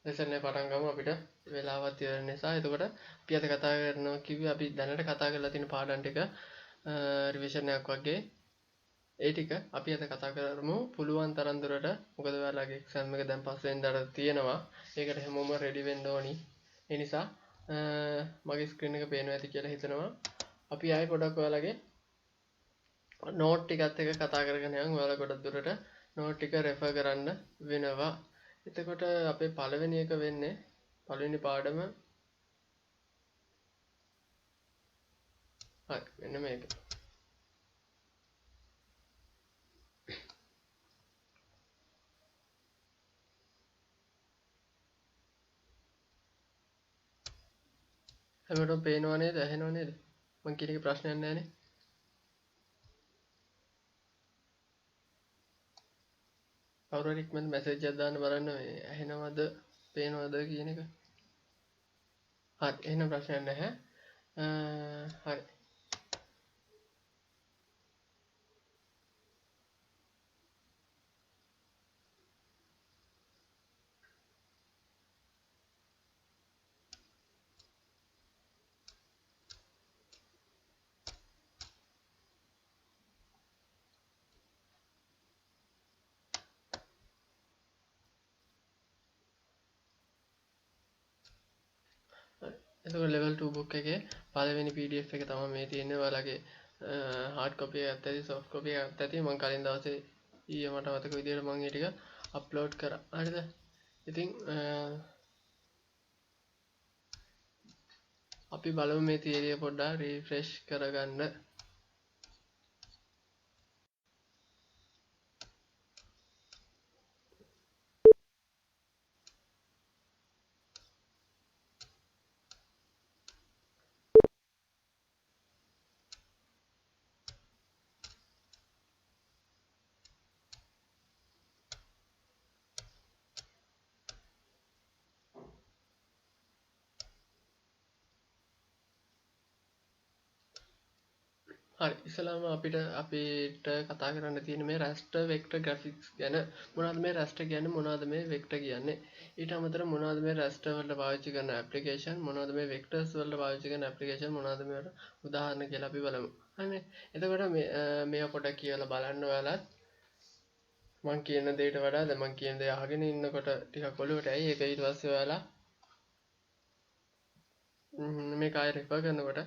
Lesson එක පටන් ගමු අපිට වෙලාවත් ඉවර නිසා. එතකොට අපි අද කතා කරනවා කිව්වේ අපි දැනට කතා කරලා තියෙන පාඩම් ටික රිවිෂන් එකක් වගේ. ඒ ටික අපි අද කතා කරමු පුළුවන් තරම් දුරට. මොකද ඔයාලගේ එක්සෑම් එක දැන් පස්වෙනිදාට තියෙනවා. ඒකට හැමෝම රෙඩි වෙන්න ඕනි. ඒ නිසා මගේ ස්ක්‍රීන් එක පේනවා ඇති කියලා හිතනවා. අපි ආයෙ පොඩක් ඔයාලගේ නෝට් ටිකත් එක කතා කරගෙන යමු. ඔයාලා ගොඩක් දුරට නෝට් ටික රෙෆර් කරන්න වෙනවා. එතකොට අපේ පළවෙනි එක වෙන්නේ පළවෙනි පාඩම හරි මෙන්න මේක. හැමෝටම පේනව නේද? ඇහෙනව නේද? මං කියන එක ප්‍රශ්නයක් නැහැනේ. කවුරු හරි ඉක්මනට මැසේජ් එකක් දාන්න බලන්න මේ ඇහෙනවද පේනවද කියන එක. හරි එහෙනම් ප්‍රශ්නයක් නැහැ. හරි. එතකොට level 2 book එකේ පළවෙනි PDF එක තමයි මේ තියෙන්නේ. ඔයාලගේ hard copy එකක් ඇති soft copy එකක් ඇති. මම කලින් දවසේ ඊයේ මට මතක විදියට මම ඒ ටික අප්ලෝඩ් කරා. හරිද? ඉතින් අපි බලමු මේ තියරිය පොඩ්ඩක් රිෆ්‍රෙෂ් කරගන්න. හරි ඉස්සලාම අපිට කතා කරන්න තියෙන මේ raster vector graphics ගැන. මොනවද මේ raster කියන්නේ, මොනවද මේ vector කියන්නේ, ඊට අමතරව මොනවද මේ raster වලට පාවිච්චි කරන application, මොනවද මේ vectors වලට පාවිච්චි කරන application, මොනවද මේවට උදාහරණ කියලා අපි බලමු. හරිනේ. එතකොට මේවා පොඩ්ඩක් කියලා බලන්න ඔයාලත්. මං කියන දේට වඩා දැන් මං කියන දේ අහගෙන ඉන්නකොට ටිකක් ඔලුවට ඇයි ඒක. ඊට පස්සේ ඔයාලා මේක ආයෙ රෙෆර් කරනකොට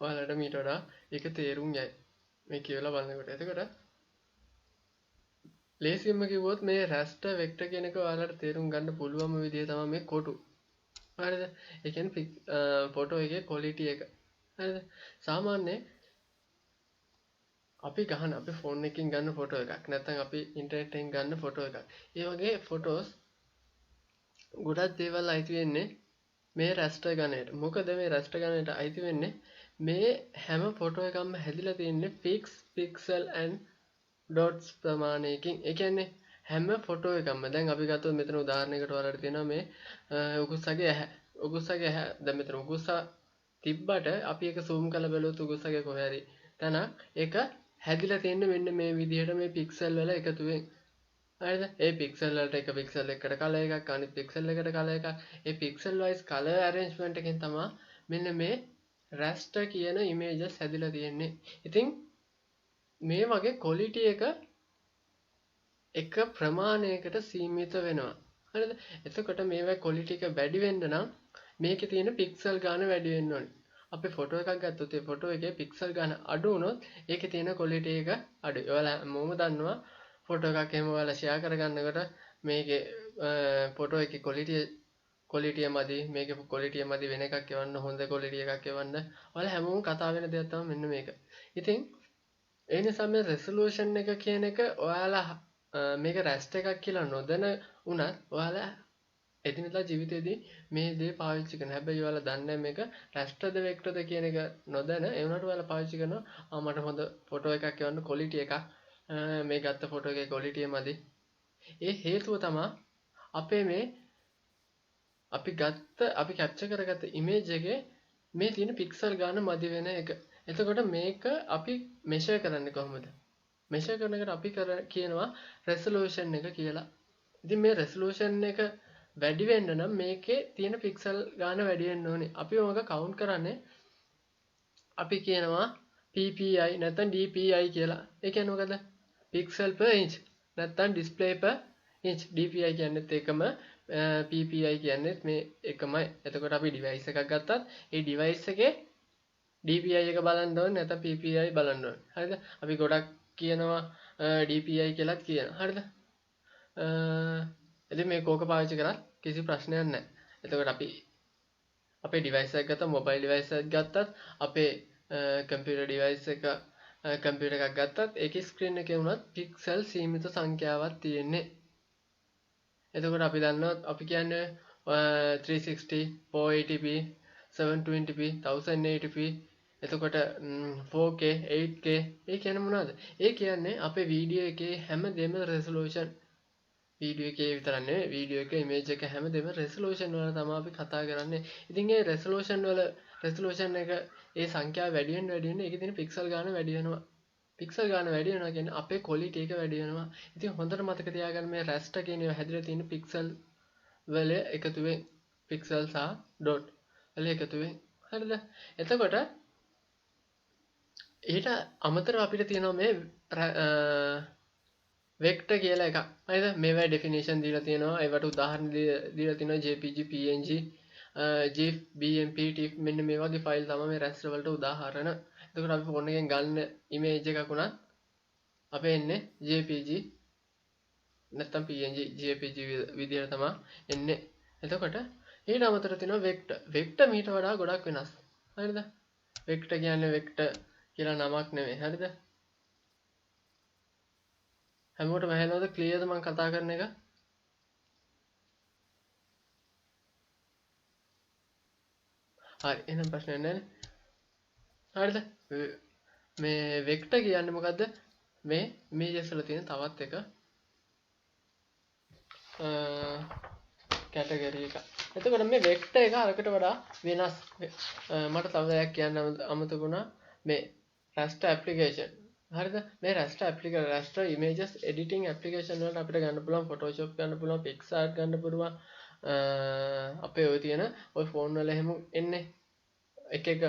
ඔයාලට මීට වඩා ඒක තේරුම් යයි මේ කියලා බලනකොට. එතකොට ලේසියෙන්ම කිව්වොත් මේ raster vector කියන එක ඔයාලට තේරුම් ගන්න පුළුවන්ම විදිය තමයි මේ කොටු. හරිද? ඒ කියන්නේ ෆොටෝ එකේ quality එක. හරිද? සාමාන්‍යයෙන් අපි ෆෝන් එකකින් ගන්න ෆොටෝ එකක් නැත්නම් අපි ඉන්ටර්නෙට් එකෙන් ගන්න ෆොටෝ එකක්. ඒ වගේ ෆොටෝස් ගොඩක් දේවල් අයිති වෙන්නේ මේ raster ගණයට. මොකද මේ raster ගණයට අයිති වෙන්නේ මේ හැම ෆොටෝ එකක්ම හැදිලා තියෙන්නේ pixel and dots ප්‍රමාණයකින්. ඒ කියන්නේ හැම ෆොටෝ එකක්ම දැන් අපි ගත්තොත් මෙතන උදාහරණයකට ඔයාලට තියෙනවා මේ උකුස්සගේ ඇහැ. උකුස්සගේ ඇහැ දැන් මෙතන උකුස්සා තිබ්බට අපි ඒක zoom කරලා බැලුවොත් උකුස්සගේ කොහේ හරි තැනක් ඒක හැදිලා තියෙන්නේ මෙන්න මේ විදිහට මේ පික්සල් වල එකතුවෙන්. හරිද? ඒ පික්සල් වලට එක පික්සල් එකකට කලර් එකක්, අනිත් පික්සල් එකට කලර් එකක්. ඒ පික්සල් වයිස් කලර් ඇරේන්ජ්මන්ට් එකෙන් තමයි මෙන්න මේ raster කියන images හැදිලා තියෙන්නේ. ඉතින් මේ වගේ quality එක ප්‍රමාණයකට සීමිත වෙනවා. හරිද? එතකොට මේවා quality එක වැඩි වෙන්න නම් මේකේ තියෙන පික්සල් ගාන වැඩි වෙන්න ඕනේ. අපි ෆොටෝ එකක් ගත්තොත් ඒ ෆොටෝ එකේ පික්සල් ගාන අඩු වුණොත් ඒකේ තියෙන quality එක අඩුයි. ඔයාලා මොම දන්නවා ෆොටෝ එකක් එහෙම ඔයාලා share කරගන්නකොට මේකේ ෆොටෝ එකේ quality මදි, මේකේ quality මදි, වෙන එකක් එවන්න, හොඳ quality එකක් එවන්න. ඔයාලා හැමෝම කතා වෙන දෙයක් තමයි මෙන්න මේක. ඉතින් ඒ නිසා මේ resolution එක කියන එක ඔයාලා මේක raster එකක් කියලා නොදැන උනත් ඔයාලා එදිනෙදා ජීවිතේදී මේ දේ පාවිච්චි කරනවා. හැබැයි ඔයාලා දන්නේ මේක raster ද vector ද කියන එක නොදැන ඒ වුණාට ඔයාලා පාවිච්චි කරනවා මට හොඳ ෆොටෝ එකක් එවන්න quality එකක් මේ ගත්ත ෆොටෝ එකේ quality මදි. ඒ හේතුව තමයි අපේ මේ අපි capture කරගත්ත image එකේ මේ තියෙන pixel ගාන මදි වෙන එක. එතකොට මේක අපි measure කරන්නේ කොහොමද? measure කරනකොට අපි කියනවා resolution එක කියලා. ඉතින් මේ රෙසලූෂන් එක වැඩි වෙන්න නම් මේකේ තියෙන පික්සල් ගාන වැඩි වෙන්න ඕනේ. අපි ඕක කවුන්ට් කරන්නේ අපි කියනවා PPI නැත්නම් DPI කියලා. ඒ කියන්නේ මොකද? pixel per inch නැත්නම් display per inch. DPI කියන්නේත් එකම PPI කියන්නේත් මේ එකමයි. එතකොට අපි device එකක් ගත්තත් ඒ device එකේ DPI එක බලන්න ඕනේ නැත්නම් PPI බලන්න ඕනේ. හරිද? අපි ගොඩක් කියනවා DPI කියලාත් කියනවා. හරිද? ඉතින් මේ කෝක පාවිච්චි කරත් කිසි ප්‍රශ්නයක් නැහැ. එතකොට අපි අපේ device එකක් ගත්තා, mobile device එකක් ගත්තත්, අපේ computer device එක computer එකක් ගත්තත් ඒකේ screen එකේ වුණත් pixel සීමිත සංඛ්‍යාවක් තියෙන්නේ. එතකොට අපි දන්නවා අපි කියන්නේ 360 480p 720p 1080p එතකොට 4K 8K ඒ කියන්නේ මොනවද? ඒ කියන්නේ අපේ වීඩියෝ එකේ හැමදේම resolution වීඩියෝ එකේ විතරක් නෙවෙයි වීඩියෝ එක image එක හැමදේම resolution වල තමයි අපි කතා කරන්නේ. ඉතින් ඒ resolution එක ඒ සංඛ්‍යාව වැඩි වෙන ඒකේ තියෙන pixel ගාන වැඩි වෙනවා. pixel ගාන වැඩි වෙනවා කියන්නේ අපේ quality එක වැඩි වෙනවා. ඉතින් හොඳට මතක තියාගන්න මේ raster කියන ඒවා හැදිලා තියෙන pixel වල එකතුවෙන් pixel සහ dot වල එකතුවෙන් හරිද? එතකොට ඊට අමතරව අපිට තියෙනවා මේ vector කියලා එකක්. හරිද? මේවා definition දීලා තියෙනවා. ඒවට උදාහරණ දීලා තියෙනවා JPG, PNG, GIF, BMP, TIFF මෙන්න මේ වගේ ෆයිල් තමයි මේ raster වලට උදාහරණ. එතකොට අපි ෆෝන් එකෙන් ගන්න image එකක් උනත් අපේ එන්නේ JPG නැත්නම් PNG, JPG විදියට තමයි එන්නේ. එතකොට ඊට අමතරව තියෙනවා vector. vector මීට වඩා ගොඩක් වෙනස්. හරිද? vector කියන්නේ vector කියලා නමක් නෙමෙයි. හරිද? හැමෝටම ඇහෙනවද? ක්ලියර්ද මම කතා කරන එක? හරි එහෙනම් ප්‍රශ්නයක් නැහැ. හරිද? මේ vector කියන්නේ මොකද්ද? මේ images වල තියෙන තවත් එක කැටගරි එක. එතකොට මේ vector එක අරකට වඩා වෙනස්. මට තව දෙයක් කියන්න අමතකුණා මේ raster application. හරිද? මේ raster images editing application වලට අපිට ගන්න පුළුවන් Photoshop ගන්න පුළුවන්, PixArt ගන්න පුළුවන්. අපේ ඔය තියෙන ඔය ෆෝන් වල එහෙම එන්නේ එක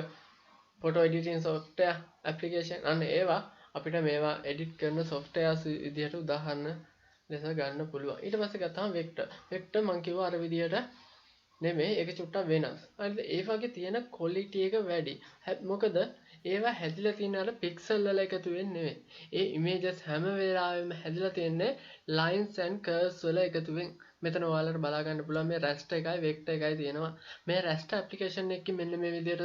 photo editing software application අන්න ඒවා අපිට මේවා edit කරන softwares විදිහට උදාහරණ ලෙස ගන්න පුළුවන්. ඊට පස්සේ ගත්තාම vector මම කිව්වා අර විදිහට නෙමෙයි ඒක චුට්ටක් වෙනස්. හරිද? ඒ වගේ තියෙන quality එක වැඩි. මොකද ඒවා හැදිලා තියෙන අර pixel වල එකතු වෙන්නේ නෙමෙයි. ඒ images හැම වෙලාවෙම හැදිලා තියෙන්නේ lines and curves වල එකතුවෙන්. මෙතන ඔයාලට බලා ගන්න පුළුවන් මේ raster එකයි vector එකයි තියෙනවා. මේ raster application එකකින් මෙන්න මේ විදිහට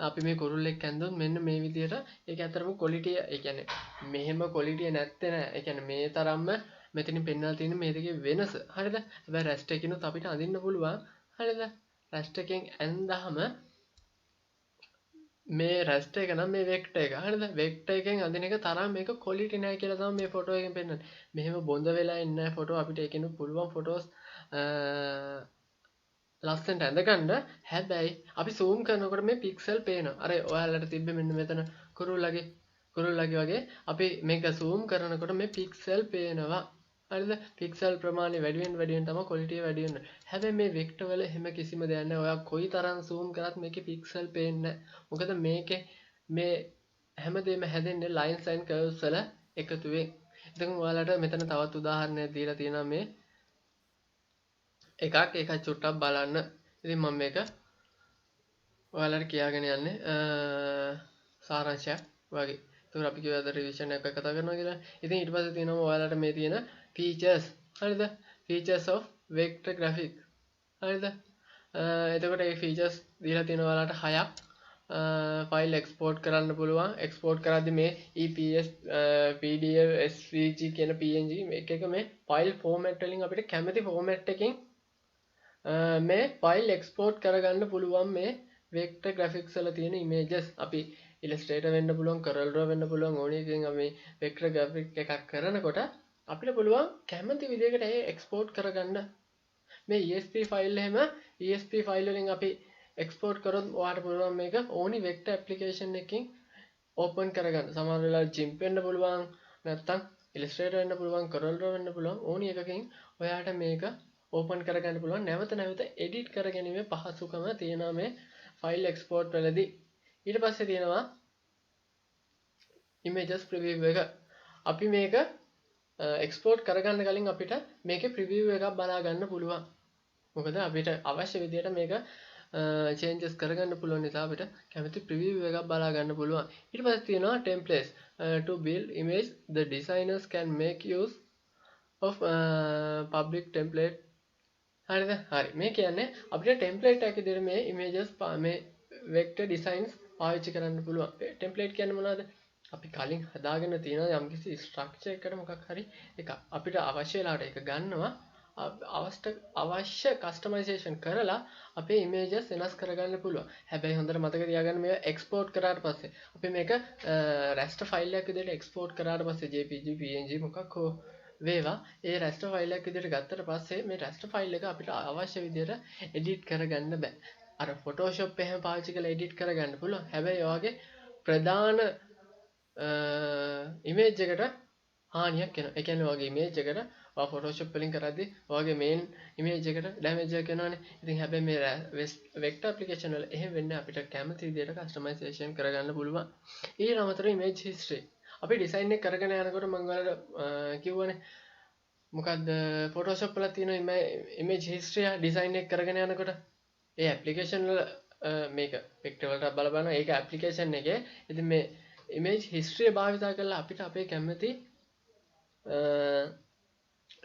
අපි මේ කුරුල්ලෙක් ඇඳුම් මෙන්න මේ විදිහට ඒක ඇතරම quality ඒ කියන්නේ මෙහෙම quality නැත්තේ නෑ. ඒ කියන්නේ මේ තරම්ම මෙතනින් පෙන්වලා තියෙන මේ දෙකේ වෙනස. හරිද? හැබැයි raster එකකිනුත් අපිට අඳින්න පුළුවන්. හරිද? raster එකෙන් ඇඳහම මේ raster එක නම් මේ vector එක. හරිද? vector එකෙන් අඳින එක තරම් මේක quality නෑ කියලා තමයි මේ photo එකෙන් පෙන්වන්නේ. මෙහෙම බොඳ වෙලා එන්නේ නෑ photo අපිට ඒකිනුත් පුළුවන් photos ලස්සනට ඇඳගන්න. හැබැයි අපි zoom කරනකොට මේ pixel පේනවා. අර ඔයාලට තිබ්බේ මෙන්න මෙතන කුරුල්ලගේ වගේ අපි මේක zoom කරනකොට මේ pixel පේනවා. හරිද? pixel ප්‍රමාණය වැඩි වෙන තමයි quality වැඩි වෙන්නේ. හැබැයි මේ vector වල හැම කිසිම දෙයක් නැහැ. ඔයා කොයිතරම් zoom කරත් මේකේ pixel පේන්නේ නැහැ. මොකද මේකේ මේ හැමදේම හැදෙන්නේ lines and curves වල එකතුවෙන්. ඉතින් ඔයාලට මෙතන තවත් උදාහරණයක් දීලා තියෙනවා මේ එකක් චුට්ටක් බලන්න. ඉතින් මම මේක ඔයාලට කියාගෙන යන්නේ සාරාංශයක් වගේ. ඒතකොට අපි කියවද රිවිෂන් එකක් කතා කරනවා කියලා. ඉතින් ඊට පස්සේ තියෙනවා ඔයාලට මේ තියෙන features. හරිද? features of vector graphics. හරිද? එතකොට මේ features දීලා තියෙනවා ඔයාලට 6ක්. ෆයිල් එක්ස්පෝර්ට් කරන්න පුළුවන්. එක්ස්පෝර්ට් කරද්දි මේ EPS, PDF, SVG කියන PNG මේක එක මේ ෆයිල් ෆෝමැට් වලින් අපිට කැමති ෆෝමැට් එකකින් මේ ෆයිල් එක්ස්පෝර්ට් කරගන්න පුළුවන් මේ vector graphics වල තියෙන images. අපි Illustrator වෙන්න පුළුවන්, Corel Draw වෙන්න පුළුවන්. ඕන එකකින් අපි vector graphic එකක් කරනකොට අපිට පුළුවන් කැමති විදිහකට ඒ එක්ස්පෝර්ට් කරගන්න. මේ ESP ෆයිල් එහෙම ESP ෆයිල් වලින් අපි එක්ස්පෝර්ට් කරොත් ඔයාලට පුළුවන් මේක ඕනි vector application එකකින් ඕපන් කරගන්න. සමහර වෙලාවට GIMP වෙන්න පුළුවන්. නැත්තම් Illustrator වෙන්න පුළුවන්, Corel Draw වෙන්න පුළුවන්. ඕනි එකකින් ඔයාට මේක ඕපන් කරගන්න පුළුවන්. නැවත නැවත එඩිට් කරගැනීමේ පහසුකම තියෙනවා මේ ෆයිල් එක්ස්පෝර්ට් වලදී. ඊට පස්සේ තියෙනවා images preview එක. අපි මේක එක්ස්පෝර්ට් කරගන්න කලින් අපිට මේකේ preview එකක් බලා ගන්න පුළුවන්. මොකද අපිට අවශ්‍ය විදිහට මේක changes කරගන්න පුළුවන් නිසා අපිට කැමති preview එකක් බලා ගන්න පුළුවන්. ඊට පස්සේ තියෙනවා templates to build image. The designers can make use of public template. හරිද? හරි. මේ කියන්නේ අපිට template එකක් විදිහට මේ images මේ vector designs පාවිච්චි කරන්න පුළුවන්. template කියන්නේ මොනවද? අපි කලින් හදාගෙන තියෙන යම්කිසි ස්ට්‍රක්චර් එකකට මොකක් හරි එක අපිට අවශ්‍ය වෙලාවට ඒක ගන්නවා අවශ්‍ය කස්ටමයිසේෂන් කරලා අපේ ඉමේජස් වෙනස් කරගන්න පුළුවන්. හැබැයි හොඳට මතක තියාගන්න මේවා එක්ස්පෝර්ට් කරාට පස්සේ අපි මේක raster ෆයිල් එකක් විදිහට එක්ස්පෝර්ට් කරාට පස්සේ JPG PNG මොකක් හෝ වේවා ඒ raster ෆයිල් එකක් විදිහට ගත්තට පස්සේ මේ raster ෆයිල් එක අපිට අවශ්‍ය විදිහට එඩිට් කරගන්න බෑ. අර Photoshop එහෙම පාවිච්චි කරලා එඩිට් කරගන්න පුළුවන්. හැබැයි ඔයගේ ප්‍රධාන ඉමේජ් එකට හානියක් වෙනවා. ඒ කියන්නේ ඔයගේ ඉමේජ් එකට ඔයා Photoshop වලින් කරද්දී ඔයගේ මේන් ඉමේජ් එකට ඩැමේජ් එකක් වෙනවානේ. ඉතින් හැබැයි මේ vector application වල එහෙම වෙන්නේ අපිට කැමති විදිහට customization කරගන්න පුළුවන්. ඊට අමතරව image history. අපි ඩිසයින් එක කරගෙන යනකොට මම ඔයාලට කිව්වනේ මොකද්ද Photoshop වල තියෙන image history ඩිසයින් එක කරගෙන යනකොට ඒ application වල මේක vector වලට බලපන්න ඒක application එකේ ඉතින් මේ image history භාවිතා කරලා අපිට අපේ කැමති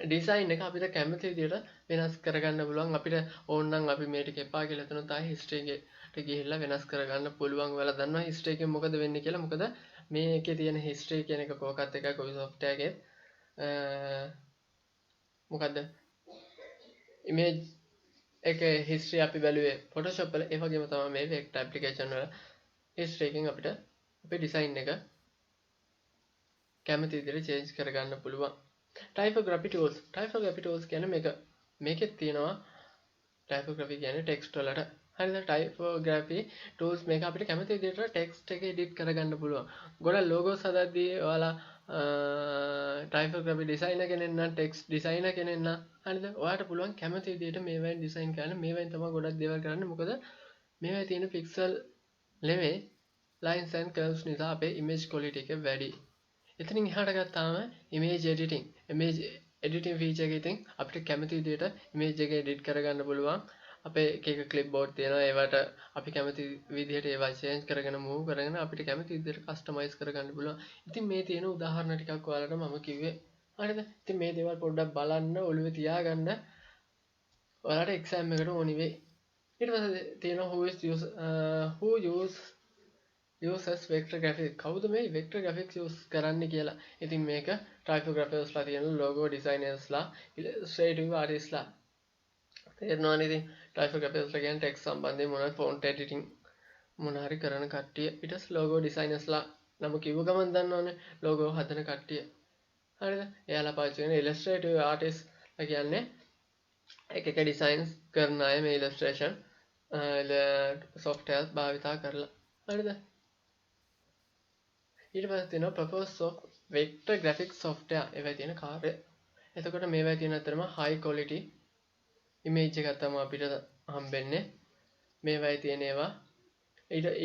ඩිසයින් එක අපිට කැමති විදිහට වෙනස් කරගන්න පුළුවන්. අපිට ඕන නම් අපි මේ ටික එපා කියලා හිතනොත් ආයි history එකට ගිහිල්ලා වෙනස් කරගන්න පුළුවන්. ඔයාලා දන්නවා history එකෙන් මොකද වෙන්නේ කියලා. මොකද මේකේ තියෙන history කියන එක කොහොකත් එකයි කොයි software එකේ මොකද්ද image එකේ history අපි බැලුවේ Photoshop වල ඒ වගේම තමයි මේ vector application වල history එකෙන් අපිට අපේ ඩිසයින් එක කැමති විදිහට change කරගන්න පුළුවන්. Typography tools. Typography tools කියන්නේ මේකෙත් තියෙනවා typography කියන්නේ text වලට. හරිද? Typography tools මේක අපිට කැමති විදිහට text එක edit කරගන්න පුළුවන්. ගොඩක් logos හදද්දී ඔයාලා typography designer කෙනෙක් නම් text designer කෙනෙක් නම් හරිද? ඔයාලට පුළුවන් කැමති විදිහට මේවෙන් design කරන්න. මේවෙන් තමයි ගොඩක් දේවල් කරන්නේ. මොකද මේවැ තියෙන pixel නෙමෙයි lines and curves නිසා අපේ image quality එක වැඩි. එතනින් එහාට ගත්තාම image editing feature එකකින් ඉතින් අපිට කැමති විදිහට image එක edit කරගන්න පුළුවන්. අපේ එක clipboard තියෙනවා ඒවට අපි කැමති විදිහට ඒවා change කරගෙන move කරගෙන අපිට කැමති විදිහට customize කරගන්න පුළුවන්. ඉතින් මේ තියෙන උදාහරණ ටිකක් ඔයාලට මම කිව්වේ. හරිද? ඉතින් මේ දේවල් පොඩ්ඩක් බලන්න ඔළුවේ තියාගන්න ඔයාලට exam එකට ඕනි වෙයි. ඊට පස්සේ තියෙනවා who uses vector graphics. කවුද මේ vector graphics use කරන්නේ කියලා. ඉතින් මේක typographers ලා තියෙන logo designers ලා illustrative artists ලා තේරෙනවනේ. ඉතින් typographers ලා කියන්නේ text සම්බන්ධයෙන් මොනවද font editing මොන හරි කරන කට්ටිය. ඊට පස්සේ logo designers ලා නම කිව්ව ගමන් දන්නවනේ logo හදන කට්ටිය. හරිද? එයාලා පාවිච්චි කරන illustrative artists ලා කියන්නේ එක designs කරන අය මේ illustration softwares භාවිතා කරලා. හරිද? ඊට පස්සේ තියෙනවා purpose of vector graphics software. ඒවයි තියෙන කාර්ය. එතකොට මේවයි තියෙන අතරම high quality image එකක් තමයි අපිට හම්බෙන්නේ. මේවයි තියෙන ඒවා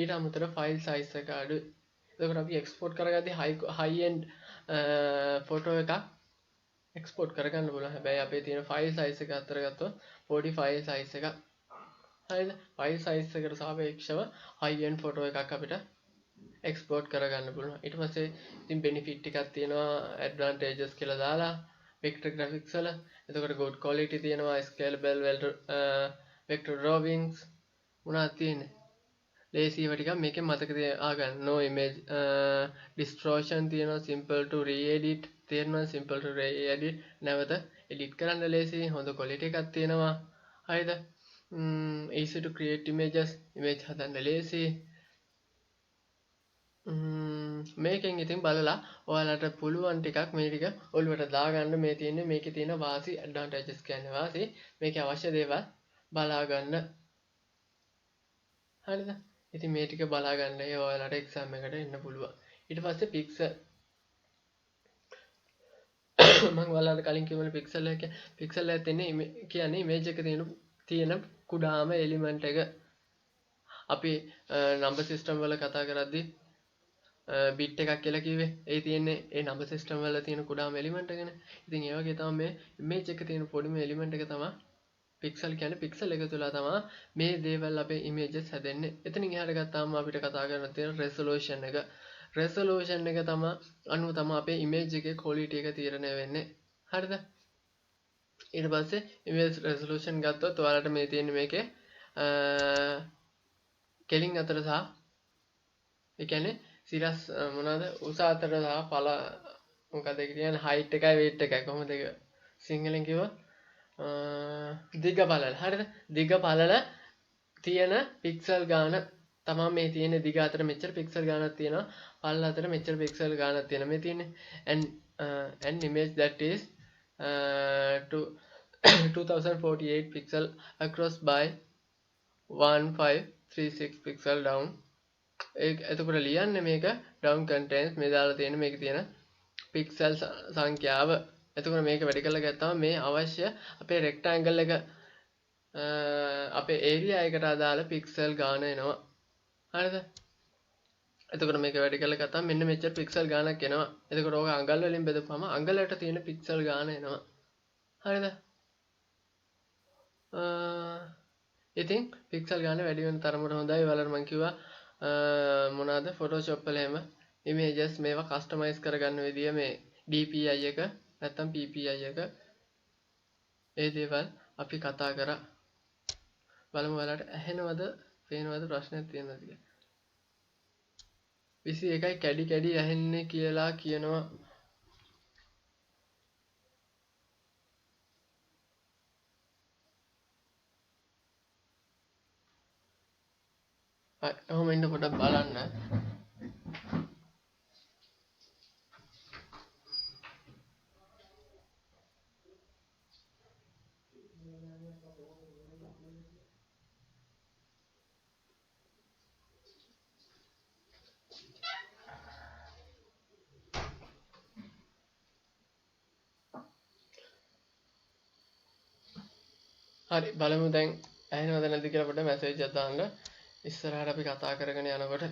ඊට අමතරව file size එක අඩුයි. එතකොට අපි export කරගද්දී high end photo එකක් export කරගන්න පුළුවන්. හැබැයි අපේ තියෙන file size එක අතර ගත්තොත් 40 file size එකක්. හරිද? file size එකට සාපේක්ෂව high end photo එකක් අපිට export කරගන්න පුළුවන්. ඊට පස්සේ ඉතින් benefit ටිකක් තියෙනවා advantages කියලා දාලා vector graphics වල. එතකොට good quality තියෙනවා scalable vector drawings මොනවද තියෙන්නේ? lazy ඒවා ටිකක් මේකෙන් මතක තියාගන්න. no image distortion තියෙනවා simple to re-edit තියෙනවා simple to re-edit නැවත edit කරන්න lazy හොඳ quality එකක් තියෙනවා. හරිද? easy to create images image හදන්න lazy. මේකෙන් ඉතින් බලලා ඔයාලට පුළුවන් ටිකක් මේ ටික ඔළුවට දාගන්න. මේ තියෙන්නේ මේකේ තියෙන වාසි advantages කියන්නේ වාසි මේකේ අවශ්‍ය දේවල් බලා ගන්න. හරිද? ඉතින් මේ ටික බලා ගන්න ඔයාලට exam එකට එන්න පුළුවන්. ඊට පස්සේ මම ඔයාලට කලින් කිව්වනේ පික්සල් එක කියන්නේ ඉමේජ් එක තියෙන කුඩාම එලිමන්ට් එක. අපි නම්බර් සිස්ටම් වල කතා කරද්දී බිට් එකක් කියලා කිව්වේ. ඒ තියෙන්නේ ඒ නම්බර් සිස්ටම් වල තියෙන කුඩාම එලිමන්ට් එකනේ. ඉතින් ඒ වගේ තමයි මේ ඉමේජ් එකේ තියෙන පොඩිම එලිමන්ට් එක තමයි පික්සල් කියන්නේ. පික්සල් එක තුල තමයි මේ දේවල් අපේ ඉමේජස් හැදෙන්නේ. එතනින් එහාට ගත්තාම අපිට කතා කරන්න තියෙන රෙසොලූෂන් එක. රෙසොලූෂන් එක තමයි අනුව තමයි අපේ ඉමේජ් එකේ ක්වොලිටි එක තීරණය වෙන්නේ. හරිද? ඊට පස්සේ ඉමේජ් රෙසොලූෂන් ගත්තොත් ඔයාලට මේ තියෙන්නේ මේකේ කෙලින් අතර සහ ඒ කියන්නේ සිරස් මොනවාද උස අතර සහ පළ මොකද ඒක කියන්නේ height එකයි weight එකයි කොහොමද ඒක සිංහලෙන් කිව්වොත් දිග පළල. හරිද? දිග පළල තියෙන පික්සල් ගාන තමයි මේ තියෙන. දිග අතර මෙච්චර පික්සල් ගානක් තියෙනවා. පළල අතර මෙච්චර පික්සල් ගානක් තියෙනවා. මේ තියෙන්නේ an image that is to 2048 pixel across by 1536 pixel down. එතකොට ලියන්නේ මේක down contains මේ දාලා තියෙන මේක තියෙන පික්සල් සංඛ්‍යාව. එතකොට මේක වැඩි කරලා ගත්තාම මේ අවශ්‍ය අපේ රෙක්ටැන්ගල් එක අපේ ඒරියා එකට අදාළ පික්සල් ගාන එනවා. හරිද? එතකොට මේක වැඩි කරලා ගත්තාම මෙන්න මෙච්චර පික්සල් ගානක් එනවා. එතකොට ඕක අඟල් වලින් බෙදපුවම අඟලට තියෙන පික්සල් ගාන එනවා. හරිද? ඉතින් පික්සල් ගාන වැඩි වෙන තරමට හොඳයි. ඔයාලට මම කිව්වා මොනවාද Photoshop වල එහෙම images මේවා කස්ටමයිස් කරගන්න විදිය මේ DPI එක නැත්තම් PPI එක ඒ දේවල් අපි කතා කරා. බලමු ඔයාලට ඇහෙනවද පේනවද ප්‍රශ්නයක් තියෙනවද කියලා. 21යි කැඩි කැඩි ඇහෙන්නේ කියලා කියනවා. ඔහොම ඉන්න පොඩ්ඩක් බලන්න. හරි බලමු දැන් ඇහෙනවද නැද්ද කියලා පොඩ්ඩක් මැසේජ් එකක් දාන්න. ඉස්සරහට අපි කතා කරගෙන යනකොට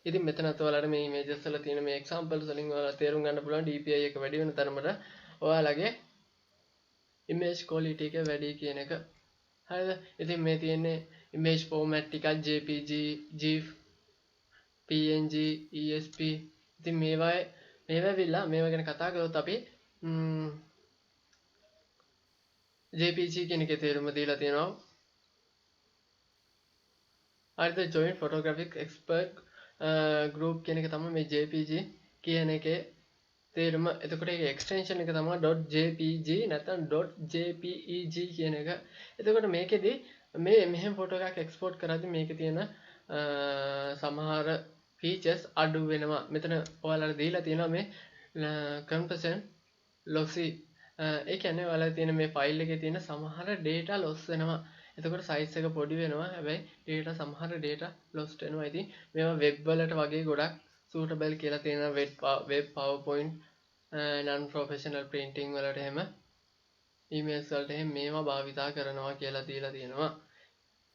ඉතින් මෙතනත් ඔයාලට මේ ඉමේජස් වල තියෙන මේ එක්සැම්පල්ස් වලින් ඔයාලා තේරුම් ගන්න පුළුවන් DPI එක වැඩි වෙන තරමට ඔයාලගේ image quality එක වැඩි කියන එක. හරිද? ඉතින් මේ තියෙන්නේ image format ටිකක් JPG, GIF, PNG, ESP. ඉතින් මේවා ගැන කතා කරොත් අපි JPG කියන එකේ තේරුම දීලා තියෙනවා. හරිද? Joint Photographic Expert Group කියන එක තමයි මේ JPG කියන එකේ තේරුම. එතකොට ඒක එක්ස්ටෙන්ෂන් එක තමයි .jpg නැත්නම් .jpeg කියන එක. එතකොට මේකෙදි මෙහෙම ෆොටෝ එකක් එක්ස්පෝර්ට් කරද්දී මේකේ තියෙන සමහර ෆීචර්ස් අඩු වෙනවා. මෙතන ඔයාලට දීලා තියෙනවා මේ compression lossy. ඒ කියන්නේ ඔයාලා තියෙන මේ ෆයිල් එකේ තියෙන සමහර data loss වෙනවා. එතකොට size එක පොඩි වෙනවා. හැබැයි සමහර data lost වෙනවා. ඉතින් මේවා web වලට වගේ ගොඩක් suitable කියලා තියෙනවා. web PowerPoint non professional printing වලට එහෙම emails වලට එහෙම මේවා භාවිතා කරනවා කියලා දීලා තියෙනවා.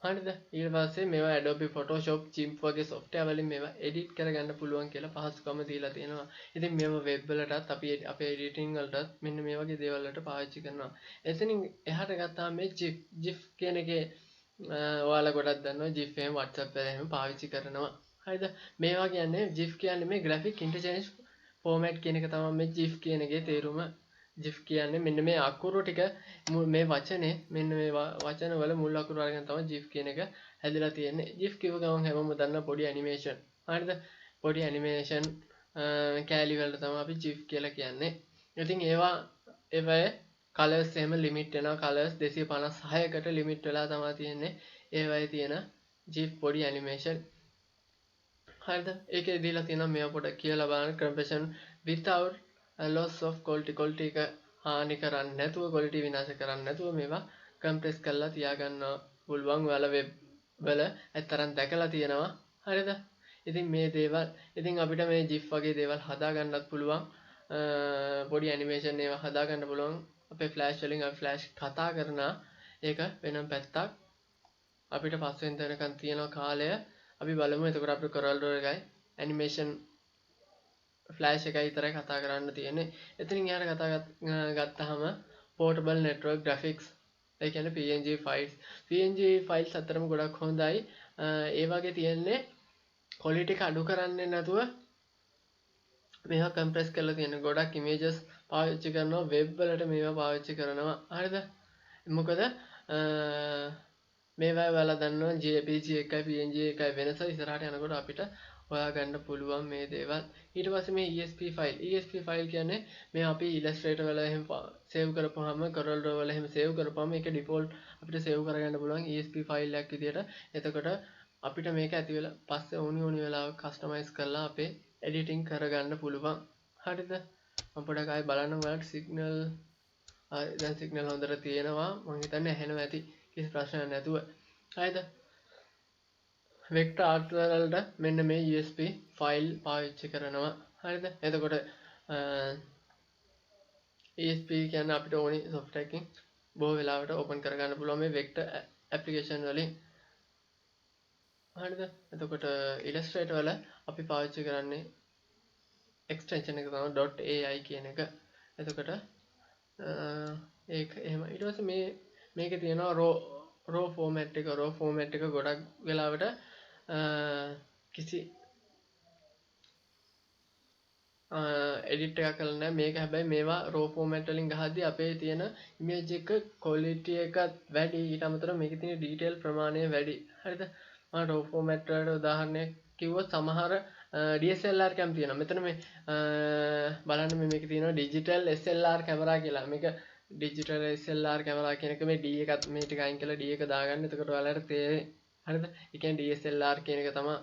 හරිද? ඊට පස්සේ මේවා Adobe Photoshop, GIMP වගේ software වලින් මේවා edit කරගන්න පුළුවන් කියලා පහසුකම දීලා තියෙනවා. ඉතින් මේවා web වලටත් අපි අපේ editing වලටත් මෙන්න මේ වගේ දේවල් වලට පාවිච්චි කරනවා. එතනින් එහාට ගත්තාම මේ GIF කියන එකේ ඔයාලා ගොඩක් දන්නවා GIF එහෙම WhatsApp වල එහෙම පාවිච්චි කරනවා. හරිද? මේවා කියන්නේ GIF කියන්නේ මේ graphic interchange format කියන එක තමයි මේ GIF කියන එකේ තේරුම. GIF කියන්නේ මෙන්න මේ අකුරු ටික මේ වචනේ මෙන්න මේ වචන වල මුල් අකුරු අරගෙන තමයි GIF කියන එක හැදලා තියෙන්නේ. GIF කිව්ව ගමන් හැමෝම දන්නා පොඩි ඇනිමේෂන්. හරිද? පොඩි ඇනිමේෂන් කෑලි වලට තමයි අපි GIF කියලා කියන්නේ. ඉතින් ඒවයේ කලර්ස් එහෙම ලිමිට් වෙනවා. කලර්ස් 256කට ලිමිට් වෙලා තමයි තියෙන්නේ. ඒවයේ තියෙන GIF පොඩි ඇනිමේෂන්. හරිද? ඒකේ දීලා තියෙනවා මේව පොඩක් කියලා බලන්න. compression without loss of quality එක හානි කරන්නේ නැතුව quality විනාශ කරන්නේ නැතුව මේවා compress කරලා තියාගන්න පුළුවන්. ඔයාලා web වල අතරන් දැකලා තියෙනවා. හරිද? ඉතින් මේ දේවල් ඉතින් අපිට මේ GIF වගේ දේවල් හදා ගන්නත් පුළුවන්. පොඩි ඇනිමේෂන් ඒවා හදා ගන්න පුළුවන්. අපේ ෆ්ලෑෂ් වලින් අපි ෆ්ලෑෂ් කතා කරනා ඒක වෙනම පැත්තක්. අපිට පස්වෙන් තැනකන් තියෙන කාලය අපි බලමු. එතකොට අපිට Corel Draw එකයි ඇනිමේෂන් ෆ්ලෑෂ් එකයි විතරයි කතා කරන්න තියෙන්නේ. එතනින් එහාට කතා ගත්තාම portable network graphics ඒ කියන්නේ PNG files. PNG files අතරම ගොඩක් හොඳයි. ඒ වගේ තියෙන්නේ quality එක අඩු කරන්නේ නැතුව මේවා compress කරලා තියෙන ගොඩක් images පාවිච්චි කරනවා web වලට මේවා පාවිච්චි කරනවා. හරිද? මොකද මේවා ඔයාලා දන්නවා JPG එකයි PNG එකයි වෙනස ඉස්සරහට යනකොට අපිට හොයාගන්න පුළුවන් මේ දේවල්. ඊට පස්සේ මේ ESP file. ESP file කියන්නේ මේ අපි Illustrator වල එහෙම save කරපුවාම Corel Draw වල එහෙම save කරපුවාම ඒක default අපිට save කරගන්න පුළුවන් ESP file එකක් විදියට. එතකොට අපිට මේක ඇති වෙලා පස්සේ ඕනි වෙලාවක customize කරලා අපේ editing කරගන්න පුළුවන්. හරිද? මම පොඩක් ආයෙ බලන්න ඔයාලට signal දැන් signal හොඳට තියෙනවා. මම හිතන්නේ ඇහෙනවා ඇති. කිසි ප්‍රශ්නයක් නැතුව. හරිද? vector art වලට මෙන්න මේ ESP file පාවිච්චි කරනවා. හරිද? එතකොට ESP කියන්නේ අපිට ඕනි software එකකින් බොහෝ වෙලාවට open කරගන්න පුළුවන් මේ vector application වලින්. හරිද? එතකොට Illustrator වල අපි පාවිච්චි කරන්නේ extension එක තමයි .ai කියන එක. එතකොට ඒක එහෙම ඊට පස්සේ මේකේ තියෙනවා raw format එක ගොඩක් වෙලාවට කිසි edit එකක් කරලා නැහැ. මේක හැබැයි මේවා raw format වලින් ගහද්දී අපේ තියෙන image එක quality එකත් වැඩි. ඊට අමතරව මේකේ තියෙන detail ප්‍රමාණය වැඩි. හරිද? මම raw format වලට උදාහරණයක් කිව්වොත් සමහර DSLR කැම තියෙනවා. මෙතන මේ බලන්න මේකේ තියෙනවා digital SLR කැමරා කියලා. මේක digital SLR කැමරා කියන එක මේ D එකත් මේ ටික අයින් කරලා D එක දාගන්න. එතකොට ඔයාලට තේරෙයි. හරිද? ඒ කියන්නේ DSLR කියන එක තමයි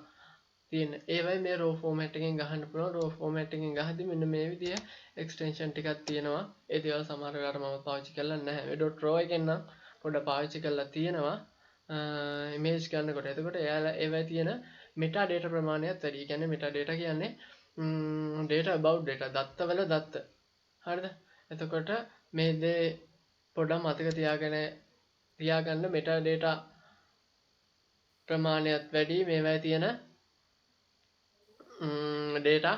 තියෙන්නේ. ඒවයි මේ raw format එකෙන් ගහන්න පුළුවන්. raw format එකෙන් ගහද්දි මෙන්න මේ විදිය extension ටිකක් තියෙනවා. ඒ දේවල් සමහර වෙලාවට මම පාවිච්චි කරලා නැහැ. මේ .raw එකෙන් නම් පොඩ්ඩක් පාවිච්චි කරලා තියෙනවා. image ගන්නකොට. එතකොට එයාලා ඒවයි තියෙන metadata ප්‍රමාණයත් වැඩි. ඒ කියන්නේ metadata කියන්නේ data about data. දත්තවල දත්ත. හරිද? එතකොට මේ දේ පොඩ්ඩක් මතක තියාගන්න metadata ප්‍රමාණයත් වැඩි. මේවයි තියෙන data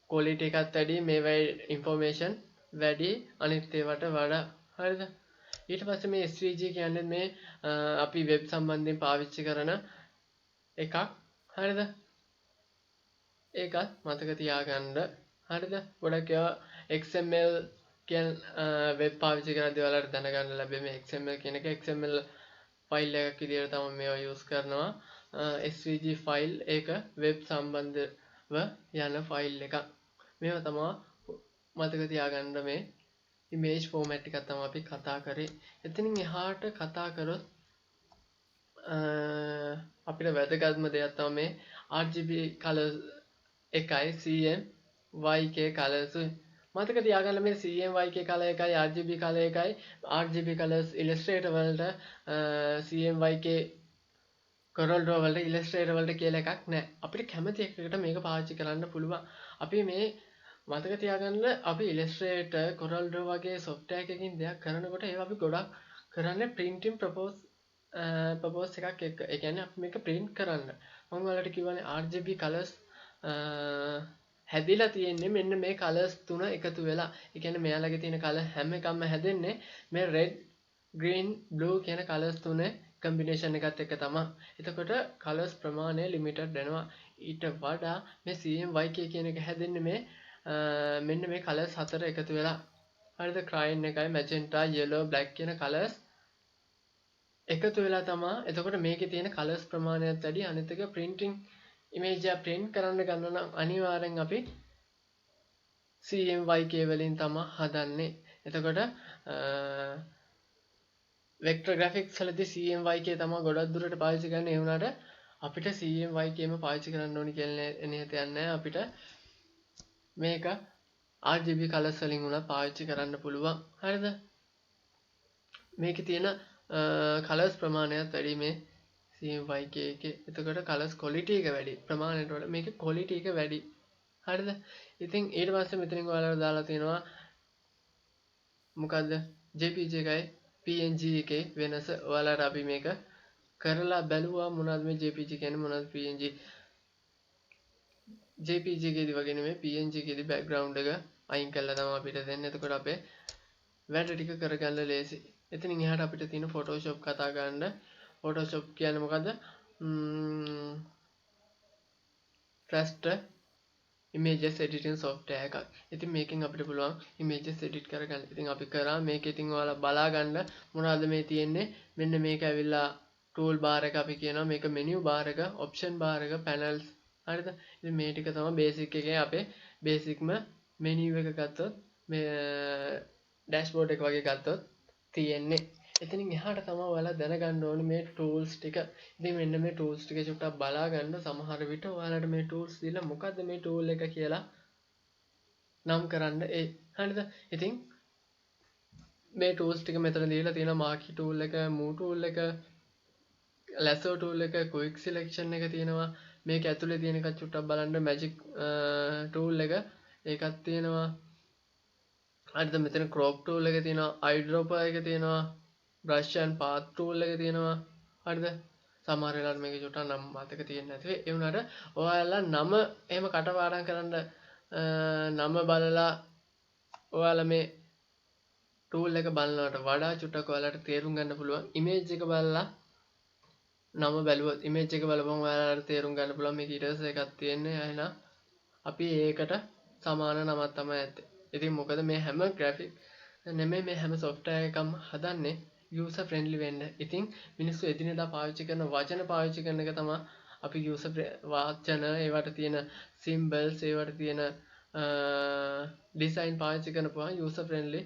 quality එකත් වැඩි. මේවයි information වැඩි අනිත් ඒවාට වඩා. හරිද? ඊට පස්සේ මේ SVG කියන්නේ මේ අපි වෙබ් සම්බන්ධයෙන් පාවිච්චි කරන එකක්. හරිද? ඒකත් මතක තියාගන්න. හරිද? ගොඩක් ඒවා XML කියන වෙබ් පාවිච්චි කරද්දී ඔයාලට දැනගන්න ලැබෙයි මේ XML කියන එක XML ෆයිල් එකක් විදිහට තමයි මේවා යූස් කරනවා. SVG ෆයිල් ඒක වෙබ් සම්බන්ධව යන ෆයිල් එකක්. මේවා තමයි මතක තියාගන්න මේ image format එකක් තමයි අපි කතා කරේ. එතනින් එහාට කතා කරොත් අපිට වැදගත්ම දෙයක් තමයි මේ RGB colors එකයි CMYK colors. මතක තියාගන්න මේ CMYK color එකයි RGB color එකයි RGB colors Illustrator වලට CMYK Corel Draw වලට Illustrator වලට කියලා එකක් නැහැ. අපිට කැමති එකකට මේක පාවිච්චි කරන්න පුළුවන්. අපි මේ මතක තියාගන්න අපි Illustrator Corel Draw වගේ software එකකින් දෙයක් කරනකොට ඒවා අපි ගොඩක් කරන්නේ printing purpose එකක් එක්ක. ඒ කියන්නේ අපි මේක print කරන්න. මම ඔයාලට කියවනේ RGB colors හැදිලා තියෙන්නේ මෙන්න මේ colors තුන එකතු වෙලා. ඒ කියන්නේ මෙයාලගේ තියෙන color හැම එකක්ම හැදෙන්නේ මේ red, green, blue කියන colors තුනේ combination එකත් එක්ක තමයි. එතකොට colors ප්‍රමාණය limited වෙනවා. ඊට වඩා මේ CMYK කියන එක හැදෙන්නේ මේ මෙන්න මේ colors හතර එකතු වෙලා. හරිද? cyan එකයි magenta, yellow, black කියන colors එකතු වෙලා තමයි. එතකොට මේකේ තියෙන colors ප්‍රමාණයත් වැඩි. අනිත් එක printing image එක print කරන්න ගන්න නම් අනිවාර්යෙන් අපි CMYK වලින් තමයි හදන්නේ. එතකොට vector graphics වලදී CMYK තමයි ගොඩක් දුරට පාවිච්චි කරන්නේ. ඒ වුණාට අපිට CMYK ම පාවිච්චි කරන්න ඕනි කියලා නියතයක් නැහැ. අපිට මේක RGB colors වලින් උනත් පාවිච්චි කරන්න පුළුවන්. හරිද? මේකේ තියෙන colors ප්‍රමාණයත් වැඩි මේ CMYK එකේ. එතකොට කලර්ස් quality එක වැඩි. ප්‍රමාණයට වඩා මේකේ quality එක වැඩි. හරිද? ඉතින් ඊට පස්සේ මෙතනින් ඔයාලට දාලා තියෙනවා මොකද්ද? JPG එකයි PNG එකේ වෙනස. ඔයාලට අපි මේක කරලා බැලුවා මොනවද මේ JPG කියන්නේ මොනවද PNG. JPG එකේදී වගේ නෙමෙයි PNG එකේදී background එක අයින් කරලා තමයි අපිට දෙන්නේ. එතකොට අපේ වැඩ ටික කරගන්න ලේසි. එතනින් එහාට අපිට තියෙන Photoshop කතා කරන්න. Photoshop කියන්නේ මොකද්ද? raster images editing software එකක්. ඉතින් මේකෙන් අපිට පුළුවන් images edit කරගන්න. ඉතින් අපි කරා මේක ඉතින් ඔයාලා බලා ගන්න මොනවද මේ තියෙන්නේ. මෙන්න මේක ඇවිල්ලා tool bar එක අපි කියනවා මේක menu bar එක, option bar එක, panels. හරිද? ඉතින් මේ ටික තමයි basic එකේ අපේ basicම menu එක ගත්තොත් මේ dashboard එක වගේ ගත්තොත් තියෙන්නේ. එතනින් එහාට තමයි ඔයාලා දැනගන්න ඕනේ මේ tools ටික. ඉතින් මෙන්න මේ tools ටික චුට්ටක් බලා ගන්න. සමහර විට ඔයාලට මේ tools දීලා මොකද්ද මේ tool එක කියලා නම් කරන්න හරිද? ඉතින් මේ tools ටික මෙතන දීලා තියෙනවා marquee tool එක, move tool එක, lasso tool එක, quick selection එක තියෙනවා. මේක ඇතුලේ තියෙන එක චුට්ටක් බලන්න magic tool එක ඒකත් තියෙනවා. හරිද? මෙතන crop tool එක තියෙනවා, eyedropper එක තියෙනවා, brush and path tool එක තියෙනවා. හරිද? සමහර වෙලාවට මේක චුට්ටක් නම් මතක තියෙන්නේ නැති වෙයි. ඒ වුණාට ඔයාලා නම එහෙම කටපාඩම් කරන්න නම බලලා ඔයාලා මේ tool එක බලනවට වඩා චුට්ටක් ඔයාලට තේරුම් ගන්න පුළුවන්. image එක බලලා නම බැලුවොත් image එක බලපුවම ඔයාලට තේරුම් ගන්න පුළුවන් මේක ඊටස් එකක් තියෙන්නේ. එහෙනම් අපි ඒකට සමාන නමක් තමයි ඇත්තේ. ඉතින් මොකද මේ හැම graphic නෙමෙයි මේ හැම software එකක්ම හදන්නේ user friendly වෙන්න. ඉතින් මිනිස්සු එදිනෙදා පාවිච්චි කරන වචන පාවිච්චි කරන එක තමයි අපි user වචන ඒවට තියෙන symbols ඒවට තියෙන design පාවිච්චි කරනපුවා user friendly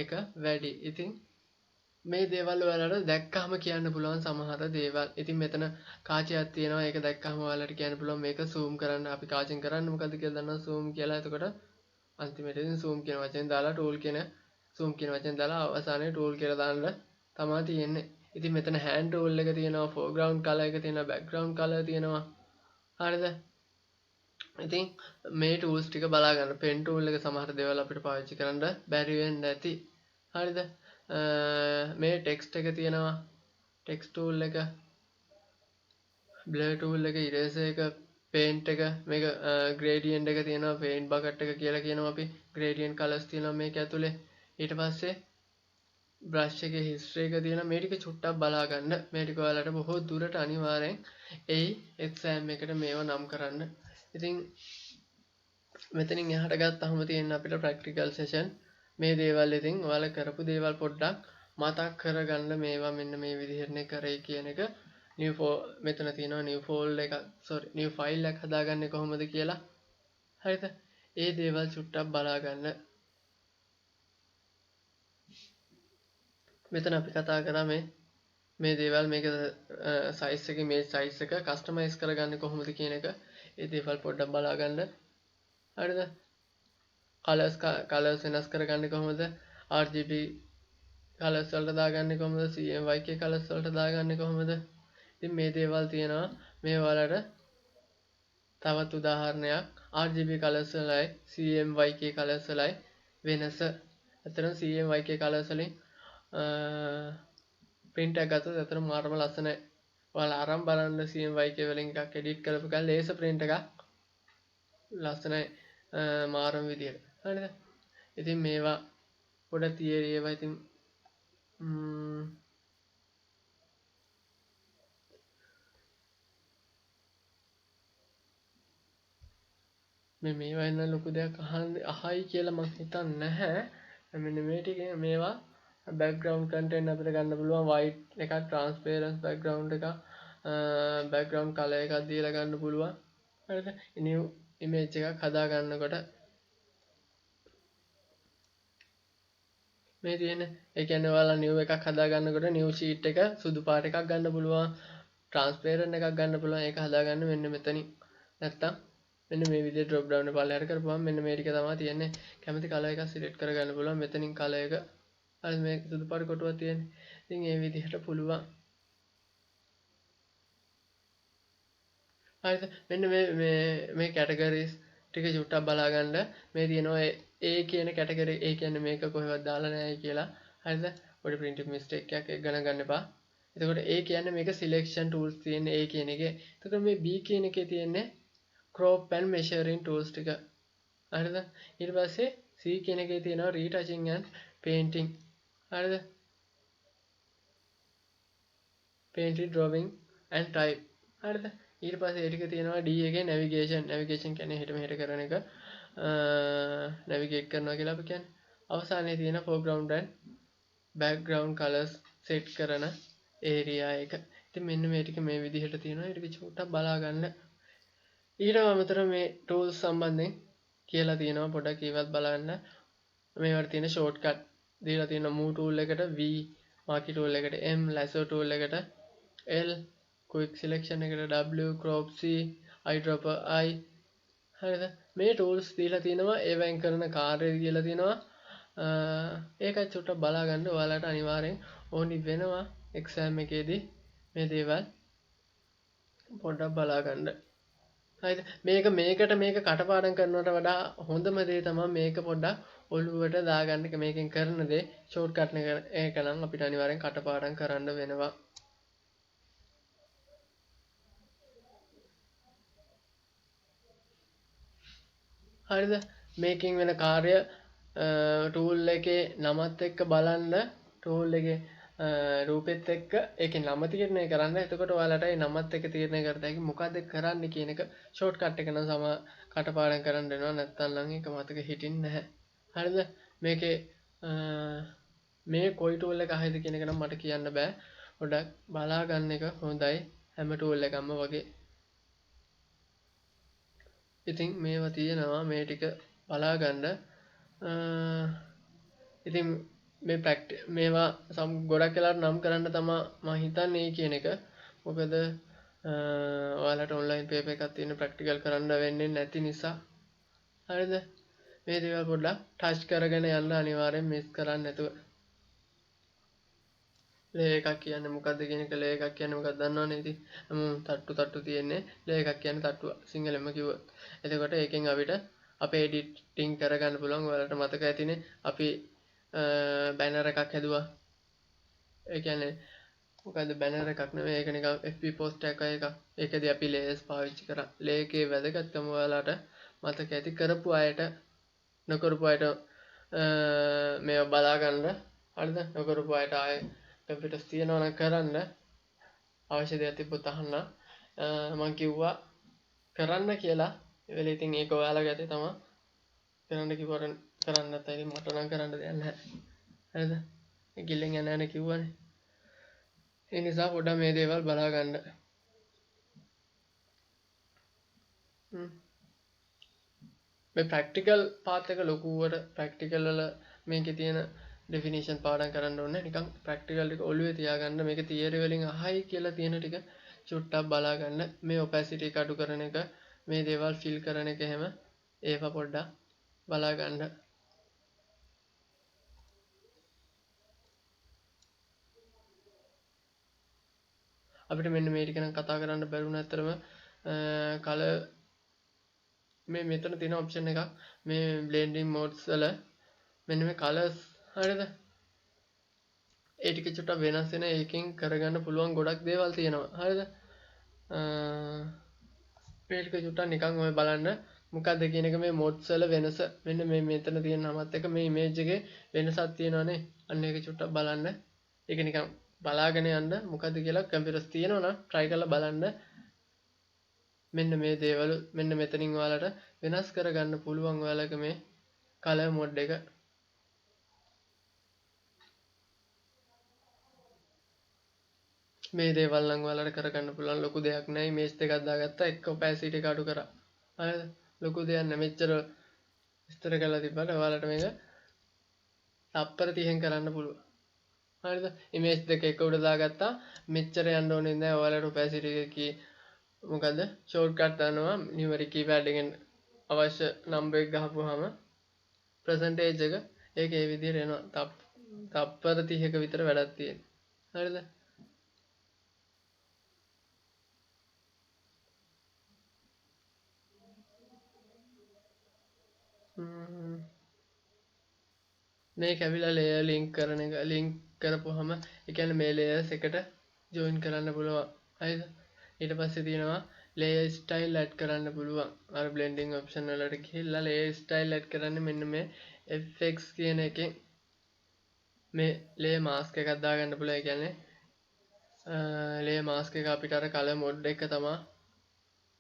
එක වැඩි. ඉතින් මේ දේවල් ඔයාලට දැක්කහම කියන්න පුළුවන් සමහර දේවල්. ඉතින් මෙතන කාචයක් තියෙනවා. ඒක දැක්කහම ඔයාලට කියන්න පුළුවන් මේක zoom කරන්න. අපි කාචෙන් කරන්නේ මොකද්ද කියලා දන්නවා zoom කියලා. එතකොට අන්තිමට ඉතින් zoom කියන වචෙන් දාලා tool කියන zoom කියන වචෙන් දාලා අවසානයේ tool කියලා දාන්න තමයි තියෙන්නේ. ඉතින් මෙතන hand tool එක තියෙනවා, foreground color එක තියෙනවා, background color තියෙනවා. හරිද? ඉතින් මේ tools ටික බලා ගන්න. pen tool එක සමහර දේවල් අපිට පාවිච්චි කරන්න බැරි වෙන්නේ නැති. හරිද? මේ text එක තියෙනවා. text tool එක, blur tool එක, eraser එක, paint එක, මේක gradient එක තියෙනවා, paint bucket එක කියලා කියනවා අපි. gradient colors තියෙනවා මේක ඇතුලේ. ඊට පස්සේ brush එකේ history එක තියෙනවා. මේ ටික චුට්ටක් බලා ගන්න. මේ ටික ඔයාලට බොහෝ දුරට අනිවාර්යෙන් exam එකට මේව නම් කරන්න. ඉතින් මෙතනින් එහාට ගත්තාම තියෙන අපිට practical session මේ දේවල් ඉතින් ඔයාලා කරපු දේවල් පොඩ්ඩක් මතක් කරගන්න මේවා මෙන්න මේ විදිහටනේ කරේ කියන එක මෙතන තියෙනවා new file එකක් හදාගන්නේ කොහොමද කියලා. හරිද? ඒ දේවල් චුට්ටක් බලා ගන්න. මෙතන අපි කතා කරා මේ දේවල් මේක size එක image size එක customize කරගන්නේ කොහොමද කියන එක. ඒ දේවල් පොඩ්ඩක් බලා ගන්න. හරිද? colors වෙනස් කරගන්නේ කොහොමද? RGB colors වලට දාගන්නේ කොහොමද? CMYK colors වලට දාගන්නේ කොහොමද? ඉතින් මේ දේවල් තියෙනවා. මේ වලට තවත් උදාහරණයක් RGB colors වලයි CMYK colors වලයි වෙනස. අතරම CMYK colors වලින් print එක ගත්තොත් අතර මාරම ලස්සනයි. ඔයාලා අරන් බලන්න CMYK වලින් එකක් edit කරපු ගමන් laser print එකක් ලස්සනයි මාරම විදියට. හරිද? ඉතින් මේවා පොඩ තියරි ඒවා ඉතින් මේවා එන්න ලොකු දෙයක් අහයි කියලා මම හිතන්නේ නැහැ. මෙන්න මේ ටික මේවා background content අපිට ගන්න පුළුවන් white එකක් transparent background එකක් background color එකක් දීලා ගන්න පුළුවන්. හරිද? new image එකක් හදා ගන්නකොට මේ තියෙන ඒ කියන්නේ ඔයාලා new එකක් හදා ගන්නකොට new sheet එක සුදු පාට එකක් ගන්න පුළුවන්, transparent එකක් ගන්න පුළුවන්. ඒක හදා ගන්න මෙන්න මෙතනින්. නැත්තම් මෙන්න මේ විදිහට drop down එක පල්ලෙහාට කරපුවම මෙන්න මේ ටික තමයි තියෙන්නේ. කැමති color එකක් select කරගන්න පුළුවන්. මෙතනින් color එක අර මේ සුදු පාට කොටුවක් තියෙන්නේ. ඉතින් මේ විදිහට පුළුවන්. හරිද? මෙන්න මේ කැටගරිස් ටික චුට්ටක් බලා ගන්න. මේ තියෙනවා A කියන කැටගරි. ඒ කියන්නේ මේක කොහෙවත් දාලා නැහැ කියලා. හරිද? පොඩි printing mistake එකක් ඒක ගණන් ගන්න එපා. එතකොට A කියන්නේ මේක selection tools තියෙන්නේ A කියන එකේ. එතකොට මේ B කියන එකේ තියෙන්නේ crop and measuring tools ටික. හරිද? ඊට පස්සේ C කියන එකේ තියෙනවා retouching and painting. හරිද? painting drawing and type. හරිද? ඊට පස්සේ ඒ ටික තියෙනවා D එකේ navigation කියන්නේ හිට මෙහෙට කරන එක navigate කරනවා කියලා අපි කියන්නේ. අවසානයේ තියෙන foreground and background colors set කරන area එක. ඉතින් මෙන්න මේ ටික මේ විදිහට තියෙනවා. ඒ ටික චුට්ටක් බලා ගන්න. ඊට අමතරව මේ tools සම්බන්ධයෙන් කියලා තියෙනවා පොඩ්ඩක් ඒවත් බලන්න. මේවට තියෙන shortcut දීලා තියෙනවා move tool එකට V, marquee tool එකට M, lasso tool එකට L, quick selection එකට W, crop C, eyedropper I. හරිද? මේ tools දීලා තියෙනවා ඒවෙන් කරන කාර්යය කියලා තියෙනවා. ඒකත් චුට්ටක් බලා ගන්න. ඔයාලට අනිවාර්යෙන් ඕනි වෙනවා exam එකේදී මේ දේවල් පොඩ්ඩක් බලා ගන්න. හරිද? මේකට මේක කටපාඩම් කරනවට වඩා හොඳම දේ තමයි මේක පොඩ්ඩක් ඔළුවට දාගන්න එක. මේකෙන් කරන දේ ෂෝට්කට් එක නම් අපිට අනිවාර්යෙන් කටපාඩම් කරන්න වෙනවා. හරිද? මේකෙන් වෙන කාර්ය ටූල් එකේ නමත් එක්ක බලන්න, ටූල් එකේ රූපෙත් එක්ක ඒකේ නම තීරණය කරන්න. එතකොට ඔයාලට ඒ නමත් එක්ක තීරණය කරත හැකි මොකද්ද කරන්න කියන එක ෂෝට්කට් එක නම් කටපාඩම් කරන්න වෙනවා. නැත්නම් නම් ඒක මතක හිටින්නේ නැහැ. හරිද? මේකේ මේ කොයි ටූල් එක හරිද කියන එක නම් මට කියන්න බෑ. පොඩ්ඩක් බලා ගන්න එක හොඳයි හැම ටූල් එකක්ම වගේ. ඉතින් මේවා තියෙනවා මේ ටික බලා ගන්න. ඉතින් මේවා ගොඩක් වෙලාවට නම් කරන්න තමයි මම හිතන්නේ කියන එක. මොකද ඔයාලට ඔන්ලයින් පේපර් එකක් තියෙන ප්‍රැක්ටිකල් කරන්න වෙන්නේ නැති නිසා. හරිද? මේ දේවල් පොඩ්ඩක් ටච් කරගෙන යන්න අනිවාර්යෙන් මිස් කරන්න නැතුව. ලේ එකක් කියන්නේ මොකද්ද කියන එක ලේ එකක් කියන්නේ මොකක්ද දන්නවනේ ඉතින්. තට්ටු තියෙන්නේ ලේ එකක් කියන්නේ තට්ටුව සිංහලෙන්ම කිව්වොත්. එතකොට ඒකෙන් අපිට අපේ එඩිටිං කරගන්න පුළුවන්. ඔයාලට මතක ඇතිනේ අපි බැනර් එකක් හැදුවා. ඒ කියන්නේ මොකද්ද බැනර් එකක් නෙමෙයි ඒක නිකන් FB post එකක්. ඒකදී අපි ලේයර්ස් පාවිච්චි කරා. ලේ එකේ වැදගත්කම ඔයාලට මතක ඇති. කරපු අයට නොකරපු අයට මේව බලා ගන්න. හරිද? නොකරපු අයට ආයේ කම්පියුටර්ස් තියනවා නම් කරන්න. අවශ්‍ය දේවල් තිබ්බොත් අහන්න. මම කිව්වා කරන්න කියලා. ඒ වෙලේ ඉතින් ඒක ඔයාලගේ අතේ තමයි. කරන්න කිව්වට කරන්න නැත්නම් ඉතින් මට නම් කරන්න දෙයක් නැහැ. හරිද? ගිල්ලෙන් යන යන කිව්වනේ. ඒ නිසා පොඩ්ඩක් මේ දේවල් බලා ගන්න. මේ ප්‍රැක්ටිකල් පාත් එක ලොකුවට ප්‍රැක්ටිකල් වල මේකේ තියෙන ඩෙෆිනිෂන් පාඩම් කරන්න ඕනේ. නිකන් ප්‍රැක්ටිකල් ටික ඔළුවේ තියාගන්න. මේක තියරි වලින් අහයි කියලා තියෙන ටික චුට්ටක් බලා ගන්න. මේ ඔපැසිටි එක අඩු කරන එක, මේ දේවල් ෆිල් කරන එක එහෙම ඒවා පොඩ්ඩක් බලා ගන්න. අපිට මෙන්න මේ ටික නම් කතා කරන්න බැරුණ ඇතරම කලර් මේ මෙතන තියෙන ඔප්ෂන් එකක් මේ බ්ලෙන්ඩින් මෝඩ්ස් වල මෙන්න මේ කලර්ස්. හරිද? ඒ ටික චුට්ටක් වෙනස් වෙන එකකින් කරගන්න පුළුවන් ගොඩක් දේවල් තියෙනවා. හරිද? මේ ටික චුට්ටක් නිකන් ඔය බලන්න මොකක්ද කියන එක මේ මෝඩ්ස් වල වෙනස. මෙන්න මේ මෙතන තියෙන නමත් එක මේ ඉමේජ් එකේ වෙනසක් තියෙනවානේ. අන්න ඒක චුට්ටක් බලන්න. ඒක නිකන් බලාගෙන යන්න මොකද්ද කියලා කම්පියුටර්ස් තියෙනවා නම් try කරලා බලන්න. මෙන්න මේ දේවල් මෙන්න මෙතනින් ඔයාලට වෙනස් කරගන්න පුළුවන් ඔයාලගේ මේ color mode එක. මේ දේවල් නම් ඔයාලට කරගන්න පුළුවන් ලොකු දෙයක් නෑ. ඉමේජ් දෙකක් දාගත්තා එක්ක opacity එක අඩු කරා. හරිද? ලොකු දෙයක් නෑ. මෙච්චර විස්තර කරලා තිබ්බට ඔයාලට මේක තප්පර 30න් කරන්න පුළුවන්. හරිද? ඉමේජ් දෙක එක උඩ දාගත්තා. මෙච්චර යන්න ඕනේ නෑ. ඔයාලට opacity එක කී මොකද ෂෝට්කට් දානවා numeric keypad එකෙන් අවශ්‍ය නම්බර් එක ගහපුවාම percentage එක ඒක ඒ විදිහට එනවා. තප්පර 30ක විතර වැඩක් තියෙනවා. හරිද? මේක ඇවිල්ලා ලේයර් ලින්ක් කරන එක ලින්ක් කරපුවාම ඒ කියන්නේ මේ ලේයර්ස් එකට ජොයින් කරන්න පුළුවන්. හරිද? ඊට පස්සේ තියෙනවා layer style add කරන්න පුළුවන්. අර blending option වලට ගිහිල්ලා layer style add කරන්න මෙන්න මේ fx කියන එකෙන් මේ layer mask එකක් දාගන්න පුළුවන්. ඒ කියන්නේ layer mask එක අපිට අර color mode එක තමයි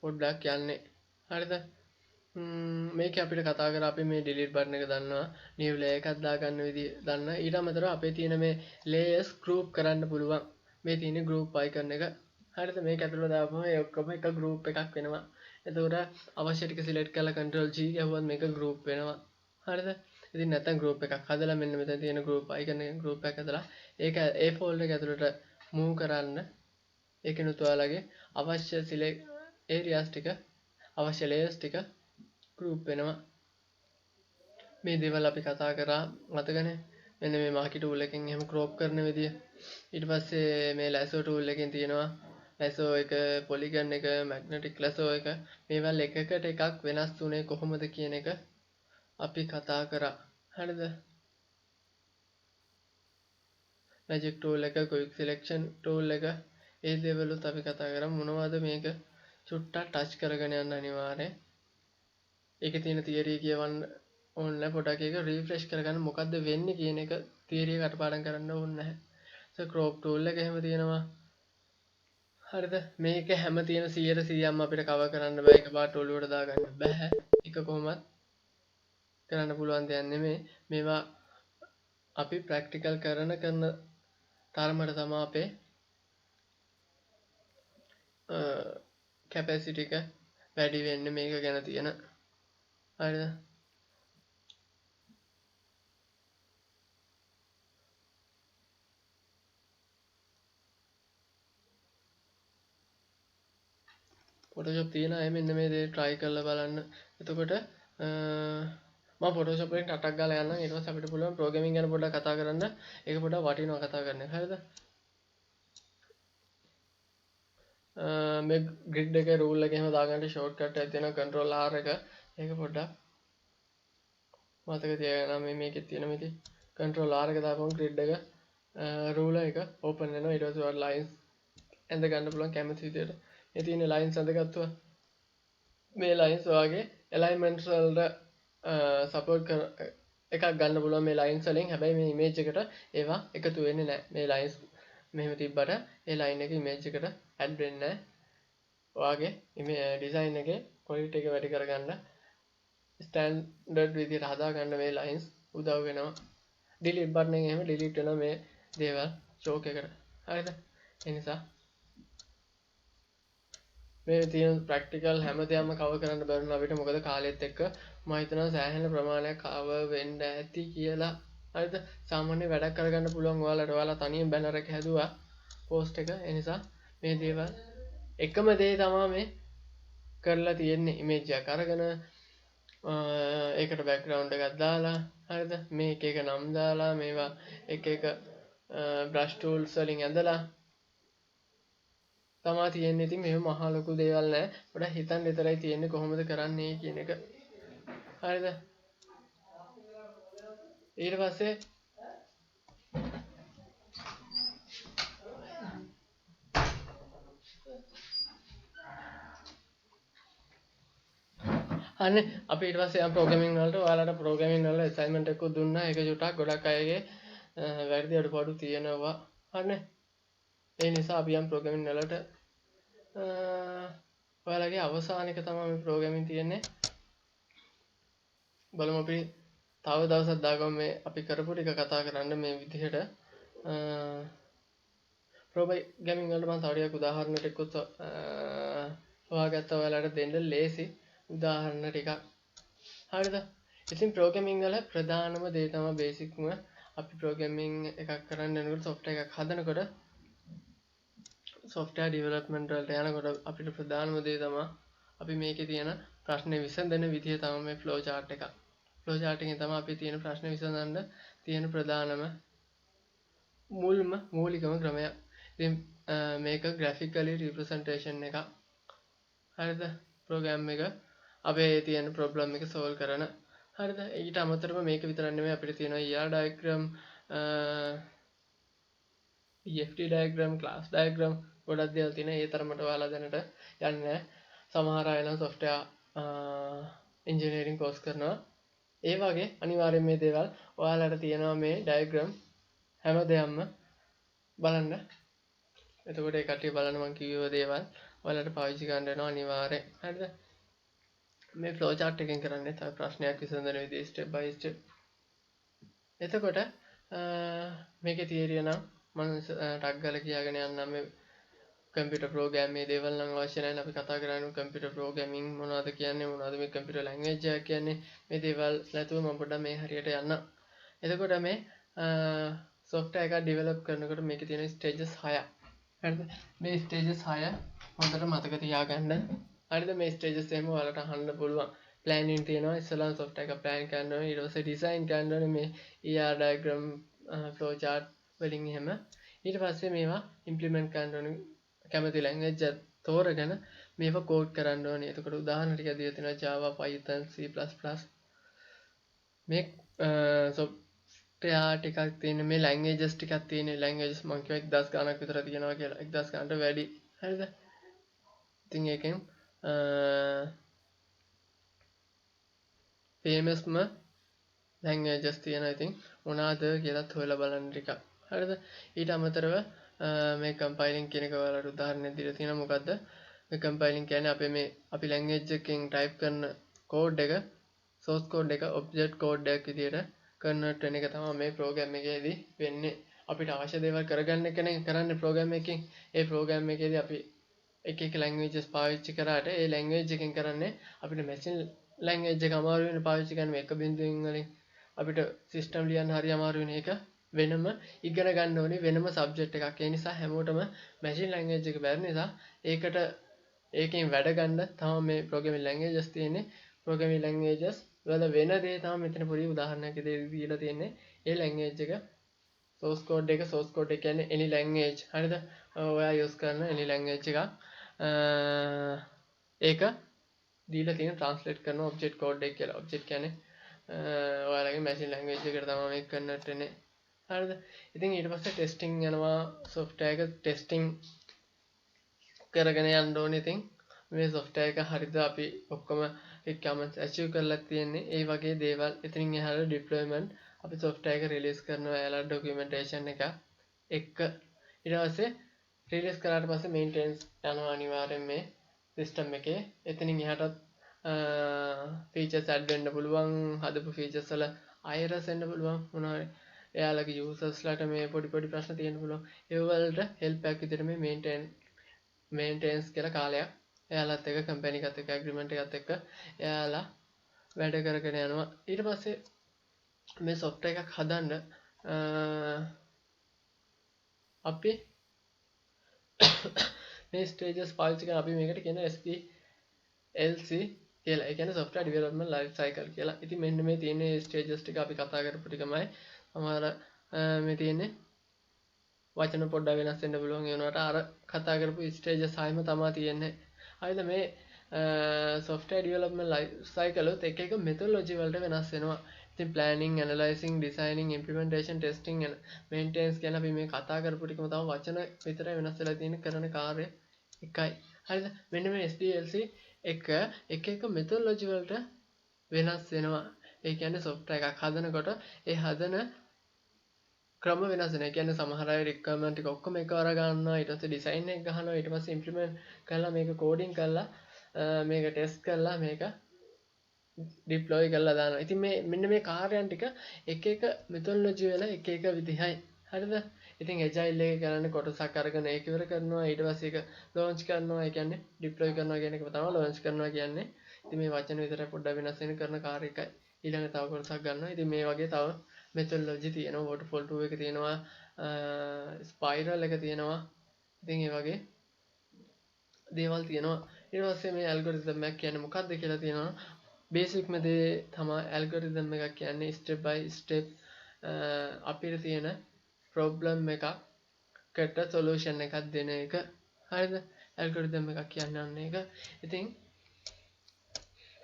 පොඩ්ඩක් යන්නේ. හරිද? මේක අපිට කතා කරලා අපි මේ delete button එක දන්නවා, new layer එකක් දාගන්න විදිය දන්නවා. ඊට අමතරව අපේ තියෙන මේ layers group කරන්න පුළුවන්. මේ තියෙන group icon එක. හරිද? මේක ඇතුළට දාපුවම ඒ ඔක්කොම එක group එකක් වෙනවා. එතකොට අවශ්‍ය ටික select කරලා control G ගැහුවොත් මේක group වෙනවා. හරිද? ඉතින් නැත්නම් group එකක් හදලා මෙන්න මෙතන තියෙන group icon එක group එකක් හදලා ඒක ඒ folder එක ඇතුළට move කරන්න ඒකිනුත් ඔයාලගේ අවශ්‍ය select areas ටික අවශ්‍ය layers ටික group වෙනවා. මේ දේවල් අපි කතා කරා මතකනේ. මෙන්න මේ marquee tool එකෙන් එහෙම crop කරන විදිය. ඊට පස්සේ මේ lasso tool එකෙන් තියෙනවා lasso එක, polygon එක, magnetic lasso එක. මේවල් එකකට එකක් වෙනස් තුනේ කොහොමද කියන එක අපි කතා කරා. හරිද? magic tool එක, quick selection tool එක, ඒ දේවලුත් අපි කතා කරා. මොනවද මේක චුට්ටක් touch කරගෙන යන්න අනිවාර්යයෙන්. ඒකේ තියෙන තියරි කියවන්න ඕනේ පොඩක් ඒක රිෆ්‍රෙෂ් කරගන්න මොකද්ද වෙන්නේ කියන එක තියරි එක කටපාඩම් කරන්න ඕනේ නැහැ. crop tool එක එහෙම තියෙනවා. හරිද? මේක හැම තියෙන 100%ක්ම අපිට කවර් කරන්න බෑ. එකපාරට ඔලුවට දාගන්න බෑ. ඒක කොහොමත් කරන්න පුළුවන් දෙයක් නෙමෙයි. මේවා අපි ප්‍රැක්ටිකල් කරන තරමට තමයි අපේ කැපැසිටි එක වැඩි වෙන්නේ මේක ගැන තියෙන. හරිද? Photoshop තියෙන අය මෙන්න මේ දේ try කරලා බලන්න. එතකොට මම Photoshop එකෙන් ටටක් ගාලා යන්නම්. ඊට පස්සේ අපිට පුළුවන් programming ගැන පොඩ්ඩක් කතා කරන්න. ඒක පොඩ්ඩක් වටිනවා කතා කරන්න. හරිද? මේ grid එකේ rule එක එහෙම දාගන්න shortcut එකක් තියෙනවා control R එක. ඒක පොඩ්ඩක් මතක තියාගන්න. මේකේ තියෙන මේකේ control R එක දාපුවම grid එක ruler එක open වෙනවා. ඊට පස්සේ ඔයාලා lines ඇඳ ගන්න පුළුවන් කැමති විදියට. මේ තියෙන lines ඇඳගත්තුවා. මේ lines ඔයාගේ alignments වලට support කර එකක් ගන්න පුළුවන් මේ lines වලින්. හැබැයි මේ image එකට ඒවා එකතු වෙන්නේ නැහැ. මේ lines මෙහෙම තිබ්බට ඒ line එක image එකට add වෙන්නේ නැහැ. ඔයාගේ design එකේ quality එක වැඩි කරගන්න standard විදියට හදා ගන්න මේ lines උදව් වෙනවා. delete button එකෙන් එහෙම delete වෙනවා මේ දේවල් stroke එකට. හරිද? ඒ නිසා මේ තියෙන ප්‍රැක්ටිකල් හැමදේම කවර් කරන්න බැරිම අපිට මොකද කාලෙත් එක්ක මම හිතනවා සෑහෙන ප්‍රමාණයක් කවර් වෙන්න ඇති කියලා. හරිද? සාමාන්‍ය වැඩක් කරගන්න පුළුවන් ඔයාලා තනියෙන් බැනර් එක හැදුවා පෝස්ට් එක. ඒ නිසා මේ දේවල් එකම දේ තමයි මේ කරලා තියෙන්නේ. ඉමේජ් එකක් අරගෙන ඒකට බෑග්ග්‍රවුන්ඩ් එකක් දාලා හරිද? මේ එක එක නම් දාලා මේවා එක එක බ්‍රෂ් ටූල්ස් වලින් ඇඳලා තමා තියෙන්නේ. ඉතින් මෙහෙම මහා ලොකු දේවල් නෑ. පොඩ්ඩක් හිතන්න විතරයි තියෙන්නේ කොහොමද කරන්නේ කියන එක. හරිද? ඊට පස්සේ අනේ අපි ඊට පස්සේ යම් ප්‍රෝග්‍රෑමින් වලට ඔයාලට ප්‍රෝග්‍රෑමින් වල අසයින්මන්ට් එකක් දුන්නා. ඒක චුට්ටක් ගොඩක් අයගේ වැරදි අඩුපාඩු තියෙනවා. හරිනේ? ඒ නිසා අපි යම් ප්‍රෝග්‍රෑමින් වලට ඔයාලගේ අවසාන එක තමයි මේ ප්‍රෝග්‍රෑමින් තියෙන්නේ. බලමු අපි තව දවසක් දාගමු මේ අපි කරපු ටික කතා කරන්න මේ විදිහට. ප්‍රෝග්‍රෑමින් වලට මම තව ටිකක් උදාහරණ ටිකකුත් හොයාගත්තා ඔයාලට දෙන්න ලේසි උදාහරණ ටිකක්. හරිද? ඉතින් ප්‍රෝග්‍රෑමින් වල ප්‍රධානම දේ තමයි බේසික්ම අපි ප්‍රෝග්‍රෑමින් එකක් කරන්න යනකොට software එකක් හදනකොට software development වලට යනකොට අපිට ප්‍රධානම දේ තමයි අපි මේකේ තියෙන ප්‍රශ්නේ විසඳන විදිය තමයි මේ flow chart එක. flow chart එකෙන් තමයි අපි තියෙන ප්‍රශ්නේ විසඳන්න තියෙන ප්‍රධානම මූලිකම ක්‍රමය. ඉතින් මේක graphically representation එකක්. හරිද? program එක අපේ තියෙන problem එක solve කරන. හරිද? ඊට අමතරව මේක විතරක් නෙමෙයි අපිට තියෙනවා ER diagram, EFT diagram, class diagram ගොඩක් දේවල් තියෙනවා. ඒ තරමට ඔයාලා දැනට යන්නේ නැහැ. සමහර අය නම් software engineering course කරනවා. ඒ වගේ අනිවාර්යෙන් මේ දේවල් ඔයාලට තියෙනවා මේ diagram හැම දෙයක්ම බලන්න. එතකොට ඒ කට්ටිය බලන්න මම කිව්ව දේවල් ඔයාලට පාවිච්චි කරන්න වෙනවා අනිවාර්යෙන්. හරිද? මේ ෆ්ලෝ chart එකෙන් කරන්නේ තව ප්‍රශ්නයක් විසඳන විදිහ step by step. එතකොට මේකේ තියරිය නම් මම ටක් ගාලා කියාගෙන යන්නම්. මේ කම්පියුටර් ප්‍රෝග්‍රෑම් මේ දේවල් නම් අවශ්‍ය නැහැ. අපි කතා කරන්නේ කම්පියුටර් ප්‍රෝග්‍රෑමින් මොනවද කියන්නේ, මොනවද මේ කම්පියුටර් ලැන්ග්වේජ් එක කියන්නේ. මේ දේවල් නැතුව මම පොඩ්ඩක් මේ හරියට යන්න. එතකොට මේ software එකක් develop කරනකොට මේකේ තියෙන stages 6ක්. හරිද? මේ stages 6 හොඳට මතක තියාගන්න. හරිද? මේ stages එහෙම ඔයාලට අහන්න පුළුවන්. planning තියෙනවා. ඉස්සෙල්ලා software එක plan කරන්න ඕනේ. ඊට පස්සේ design කරන්න ඕනේ. මේ ER diagram, flow chart වලින් එහෙම. ඊට පස්සේ මේවා implement කරන්න ඕනේ. කැමති language එක තෝරගෙන මේවා code කරන්න ඕනේ. එතකොට උදාහරණ ටික දීලා තියෙනවා Java, Python, C++. මේ software ටිකක් තියෙන මේ languages ටිකක් තියෙන languages මම කියවා 1000 ගණක් විතර තියෙනවා කියලා. 1000 ගණන්ට වැඩි. හරිද? ඉතින් ඒකෙන් famous languages තියෙනවා. ඉතින් මොනවාද කියලාත් හොයලා බලන්න ටිකක්. හරිද? ඊට අමතරව මේ compiling කියන එක ඔයාලට උදාහරණයක් දීලා තියෙනවා. මොකද්ද මේ compiling කියන්නේ? අපි language එකකින් type කරන code එක, source code එක object code එකක් විදියට convert වෙන එක තමයි මේ program එකේදී වෙන්නේ. අපිට අවශ්‍ය දේවල් කරගන්න එකනේ කරන්නේ program එකකින්. ඒ program එකේදී අපි එක languages පාවිච්චි කරාට ඒ language එකෙන් කරන්නේ අපිට machine language එක අමාරු වෙන පාවිච්චි කරන එක බිඳුවෙන් වලින් අපිට system ලියන්න හරි අමාරු වෙන එක වෙනම ඉගෙන ගන්න ඕනේ වෙනම subject එකක්. ඒ නිසා හැමෝටම machine language එක බැරි නිසා ඒකෙන් වැඩ ගන්න තමයි මේ programming languages තියෙන්නේ. programming languages වල වෙන දේ තමයි මෙතන පොඩි උදාහරණයක් විදිහට දීලා තියෙන්නේ. ඒ language එක source code එක කියන්නේ any language. හරිද? ඔයා use කරන any language එකක් ඒක දීලා තියෙන translate කරන object code එක කියලා. object කියන්නේ ඔයාලගේ machine language එකට තමයි මේක convert වෙන්නේ. හරිද? ඉතින් ඊට පස්සේ testing යනවා. software එක testing කරගෙන යන්න ඕනේ. ඉතින් මේ software එක හරිද අපි ඔක්කොම requirements achieve කරලා තියෙන්නේ. ඒ වගේ දේවල්. ඉතින් එහාට deployment අපි software එක release කරනවා. එයාලා documentation එක එක්ක ඊට පස්සේ release කරාට පස්සේ maintenance යනවා අනිවාර්යෙන් මේ system එකේ. එතනින් එහාටත් features add වෙන්න පුළුවන්. හදපු features වල errors එන්න පුළුවන්. මොනවා එයාලගේ users ලාට මේ පොඩි ප්‍රශ්න තියෙන්න පුළුවන්. ඒ වලට help එකක් විදිහට මේ maintenance කියලා කාලයක් එයාලත් එක්ක company එකත් එක්ක agreement එකත් එක්ක එයාලා වැඩ කරගෙන යනවා. ඊට පස්සේ මේ software එකක් හදන්න අපි මේ stages පාවිච්චි කරන අපි මේකට කියන SDLC කියලා. ඒ කියන්නේ software development life cycle කියලා. ඉතින් මෙන්න මේ තියෙන stages ටික අපි කතා කරපු ටිකමයි. සමහර මේ තියෙන්නේ වචන පොඩ්ඩක් වෙනස් වෙන්න පුළුවන්. ඒ වුණාට අර කතා කරපු stages 6ම තමයි තියෙන්නේ. හරිද? මේ software development life cycle උත් එක methodology වලට වෙනස් වෙනවා. ඉතින් planning, analyzing, designing, implementation, testing and maintenance කියන අපි මේ කතා කරපු ටිකම තමයි වචන විතරයි වෙනස් වෙලා තියෙන කරන කාර්ය එකයි. හරිද? මෙන්න මේ SDLC එක methodology වලට වෙනස් වෙනවා. ඒ කියන්නේ software එකක් හදනකොට ඒ හදන ක්‍රම වෙනස් වෙනවා. ඒ කියන්නේ සමහර අය requirement ටික ඔක්කොම එකවර ගන්නවා. ඊට පස්සේ design එක ගහනවා. ඊට පස්සේ implement කරලා මේක coding කරලා මේක test කරලා මේක deploy කරලා දානවා. ඉතින් මෙන්න මේ කාර්යයන් ටික එක methodology වල එක විදිහයි. හරිද? ඉතින් agile එක කරන්නේ කොටසක් අරගෙන ඒක ඉවර කරනවා. ඊට පස්සේ ඒක launch කරනවා. ඒ කියන්නේ deploy කරනවා කියන එක තමයි launch කරනවා කියන්නේ. ඉතින් මේ වචන විතරයි පොඩ්ඩක් වෙනස් වෙන කරන කාර්ය එකයි. ඊළඟ තව කොටසක් ගන්නවා. ඉතින් මේ වගේ තව methodology තියෙනවා. waterfall 2 එක තියෙනවා. spiral එක තියෙනවා. ඉතින් ඒ වගේ දේවල් තියෙනවා. ඊට පස්සේ මේ algorithm එක කියන්නේ මොකක්ද කියලා තියෙනවා. basic ම දේ තමයි algorithm එකක් කියන්නේ. step by step අපිට තියෙන problem එකකට solution එකක් දෙන එක. හරිද? algorithm එකක් කියන්නේ අන්න ඒක. ඉතින්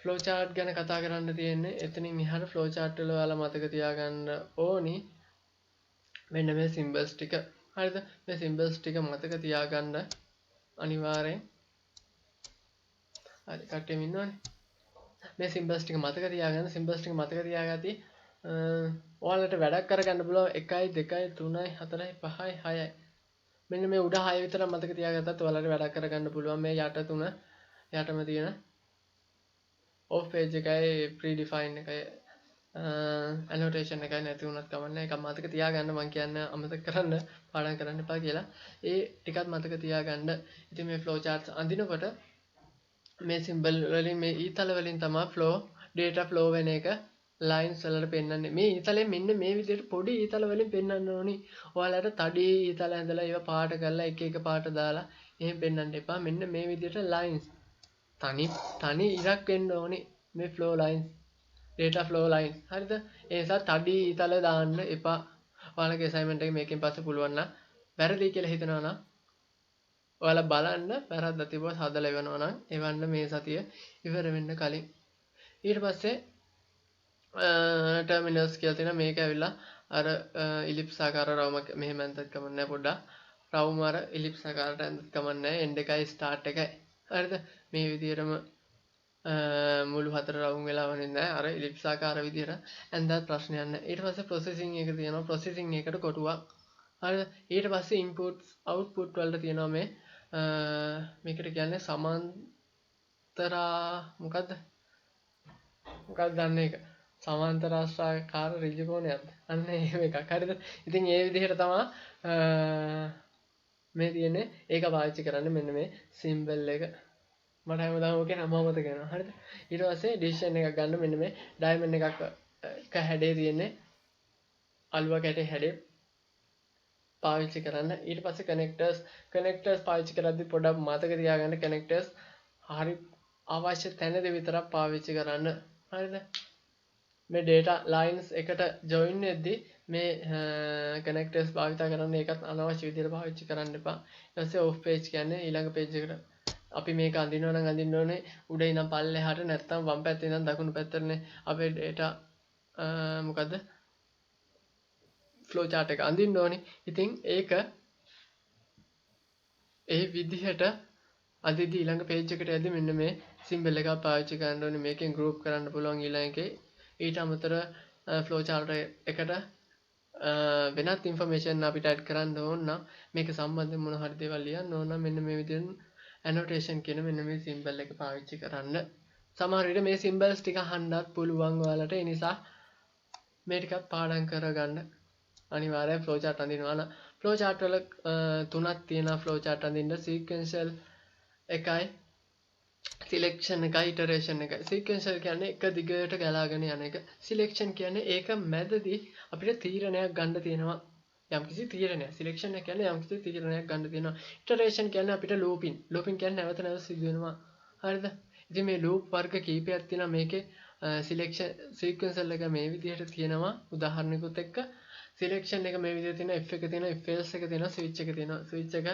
ෆ්ලෝ chart ගැන කතා කරන්න තියෙන්නේ. එතනින් එහාට ෆ්ලෝ chart වල ඔයාලා මතක තියාගන්න ඕනි මෙන්න මේ symbols ටික. හරිද? මේ symbols ටික මතක තියාගන්න අනිවාර්යෙන්. හරි කට්ටියම ඉන්නවනේ. මේ symbols ටික මතක තියාගන්න. symbols ටික මතක තියාගත්තී ඔයාලට වැඩක් කරගන්න පුළුවන් 1 2 3 4 5 6යි. මෙන්න මේ උඩ 6 විතර මතක තියාගත්තත් ඔයාලට වැඩක් කරගන්න පුළුවන්. මේ යට 3 යටම තියෙන off page එකයි predefined එකයි annotation එකයි නැති වුණත් කමන්නේ. ඒක මතක තියාගන්න. මම කියන්නේ අමතක කරන්න පාඩම් කරන්න එපා කියලා. ඒ ටිකත් මතක තියාගන්න. ඉතින් මේ flow charts අඳිනකොට මේ symbol වලින් මේ ඊතල වලින් තමයි flow data flow වෙන එක lines වලට පෙන්වන්නේ. මේ ඊතලෙන් මෙන්න මේ විදිහට පොඩි ඊතල වලින් පෙන්වන්න ඕනි. ඔයාලට තඩි ඊතල ඇඳලා ඒවා පාට කරලා එක එක පාට දාලා එහෙම පෙන්වන්න එපා. මෙන්න මේ විදිහට lines තනි ඉරක් වෙන්න ඕනි. මේ flow lines data flow lines. හරිද? ඒ නිසා තඩි ඊතල දාන්න එපා. ඔයාලගේ assignment එක මේකෙන් පස්සේ පුළුවන් නම් වැරදි කියලා හිතනවා නම් ඔයාලා බලන්න වැරද්දක් තිබුණොත් හදලා එවනවා නම් එවන්න මේ සතිය ඉවර වෙන්න කලින්. ඊට පස්සේ ටර්මිනල්ස් කියලා තියෙනවා. මේක ඇවිල්ලා අර ඉලිප්ස් ආකාර රවුමක් මෙහෙම ඇඳත් කමන්නේ පොඩ්ඩක්. රවුම අර ඉලිප්ස් ආකාරයට ඇඳත් කමන්නේ. එන්ඩ් එකයි ස්ටාර්ට් එකයි. හරිද? මේ විදිහටම මුළු හතර රවුම් වෙලා වනින්නේ නැහැ. අර ඉලිප්ස් ආකාර විදිහට ඇඳත් ප්‍රශ්නයක් නැහැ. ඊට පස්සේ ප්‍රොසෙසිං එක තියෙනවා. ප්‍රොසෙසිං එකට කොටුවක්. හරිද? ඊට පස්සේ ඉන්පුට්ස් අවුට්පුට් වලට තියෙනවා මේ මේකට කියන්නේ සමාන්තරා මොකද්ද දන්නේ එක සමාන්තරාශ්‍රාකාර ඍජු කෝණයක්ද අන්න එහෙම එකක්. හරිද? ඉතින් ඒ විදිහට තමයි මේ තියෙන්නේ. ඒක පාවිච්චි කරන්න මෙන්න මේ සිම්බල් එක මට හැමදාම ඔකේ නම මතක වෙනවා. හරිද? ඊට පස්සේ ඩිසිෂන් එකක් ගන්න මෙන්න මේ ඩයමන්ඩ් එකක් එක හැඩේ තියෙන්නේ අලුව කැටේ හැඩේ පාවිච්චි කරන්න. ඊට පස්සේ කනෙක්ටර්ස් පාවිච්චි කරද්දී පොඩ්ඩක් මතක තියාගන්න කනෙක්ටර්ස් හරි අවශ්‍ය තැනදී විතරක් පාවිච්චි කරන්න. හරිද? මේ data lines එකට join වෙද්දී මේ connectors භාවිත කරන්න ඒකත් අනවශ්‍ය විදිහට පාවිච්චි කරන්න එපා. ඊට පස්සේ off page කියන්නේ ඊළඟ page එකට අපි මේක අඳිනවා නම් අඳින්න ඕනේ උඩ ඉඳන් පල්ලෙහාට නැත්නම් වම් පැත්තේ ඉඳන් දකුණු පැත්තටනේ අපේ data මොකද්ද flow chart එක අඳින්න ඕනේ. ඉතින් ඒක ඒ විදිහට අදිදී ඊළඟ page එකට යද්දි මෙන්න මේ symbol එකක් පාවිච්චි කරන්න ඕනේ. මේකෙන් group කරන්න පුළුවන් ඊළඟ එකේ. ඊට අමතර flow chart එකට වෙනත් information අපිට add කරන්න ඕන නම් මේක සම්බන්ධයෙන් මොන හරි දේවල් ලියන්න ඕන නම් මෙන්න මේ විදිහෙන් annotation කියන මෙන්න මේ symbol එක පාවිච්චි කරන්න. සමහර විට මේ symbols ටික අහන්නත් පුළුවන් ඔයාලට. ඒ නිසා මේ ටිකත් පාඩම් කරගන්න. අනිවාර්යයෙන් flow chart අඳිනවා නම් flow chart වල තුනක් තියෙනවා. flow chart අඳින්න sequential එකයි selection එකයි iteration එකයි. sequential කියන්නේ එක දිගට ගලාගෙන යන එක. selection කියන්නේ ඒක මැදදී අපිට තීරණයක් ගන්න තියෙනවා. යම්කිසි තීරණයක්. selection එක කියන්නේ යම්කිසි තීරණයක් ගන්න තියෙනවා. iteration කියන්නේ අපිට looping කියන්නේ නැවත නැවත සිදු වෙනවා. හරිද? ඉතින් මේ loop වර්ග කීපයක් තියෙනවා මේකේ. selection sequential එක මේ විදිහට තියෙනවා. උදාහරණයකට එක්ක selection එක මේ විදිහට තියෙනවා. if එක තියෙනවා, if else එක තියෙනවා, switch එක තියෙනවා. switch එක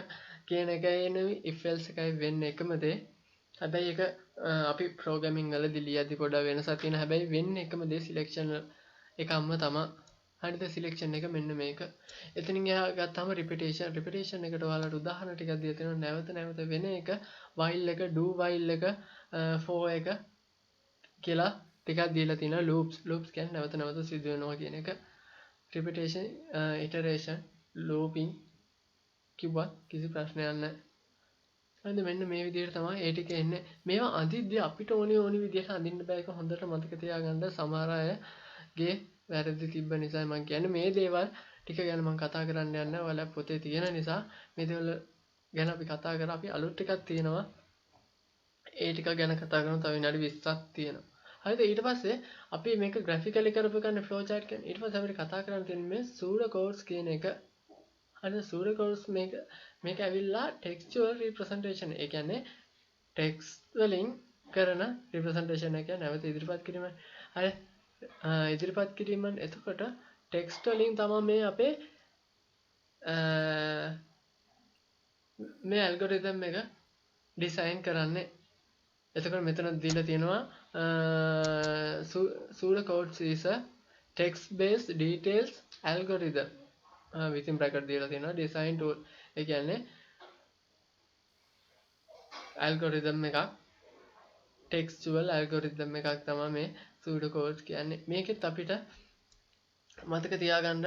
කියන එකයි නෙවෙයි if else එකයි වෙන්නේ එකම දේ. හැබැයි ඒක අපි ප්‍රෝග්‍රෑමින් වලදී ලියද්දි පොඩ්ඩක් වෙනසක් තියෙනවා. හැබැයි වෙන්නේ එකම දේ selection එකක්ම තමයි. හරිද? selection එක මෙන්න මේක. එතනින් එහා ගත්තාම repetition එකට ඔයාලට උදාහරණ ටිකක් දීලා තියෙනවා. නැවත නැවත වෙන එක while එක do while එක for එක කියලා ටිකක් දීලා තියෙනවා. loops කියන්නේ නැවත නැවත සිදු වෙනවා කියන එක. repetition iteration looping කිව්වත් කිසි ප්‍රශ්නයක් නැහැ. හරිද? මෙන්න මේ විදිහට තමයි ඒ ටික එන්නේ. මේවා අඳිද්දී අපිට ඕනි විදිහට අඳින්න බෑ. ඒක හොඳට මතක තියාගන්න. සමහර අයගේ වැරදි තිබ්බ නිසා මම කියන්නේ මේ දේවල් ටික ගැන මම කතා කරන්න යන්නේ. ඔයාලා පොතේ තියෙන නිසා මේ දේවල් ගැන අපි කතා කරා. අපි අලුත් ටිකක් තියෙනවා. ඒ ටික ගැන කතා කරමු. තව විනාඩි 20ක් තියෙනවා. හරිද? ඊට පස්සේ අපි මේක graphically කරපු ගන්නේ flow chart කියන්නේ. ඊට පස්සේ අපිට කතා කරන්න තියෙන්නේ මේ pseudocodes කියන එක. හරිද? pseudocodes මේක ඇවිල්ලා textual representation. ඒ කියන්නේ text වලින් කරන representation එක නැවත ඉදිරිපත් කිරීම. හරි? ඉදිරිපත් කිරීම එතකොට text වලින් තමයි මේ අපේ මේ algorithm එක design කරන්නේ. එතකොට මෙතන දීලා තියෙනවා pseudocodes is a text based details algorithm within bracket දීලා තියෙනවා design tool. ඒ කියන්නේ algorithm එකක් textual algorithm එකක් තමයි මේ pseudocodes කියන්නේ. මේකෙත් අපිට මතක තියාගන්න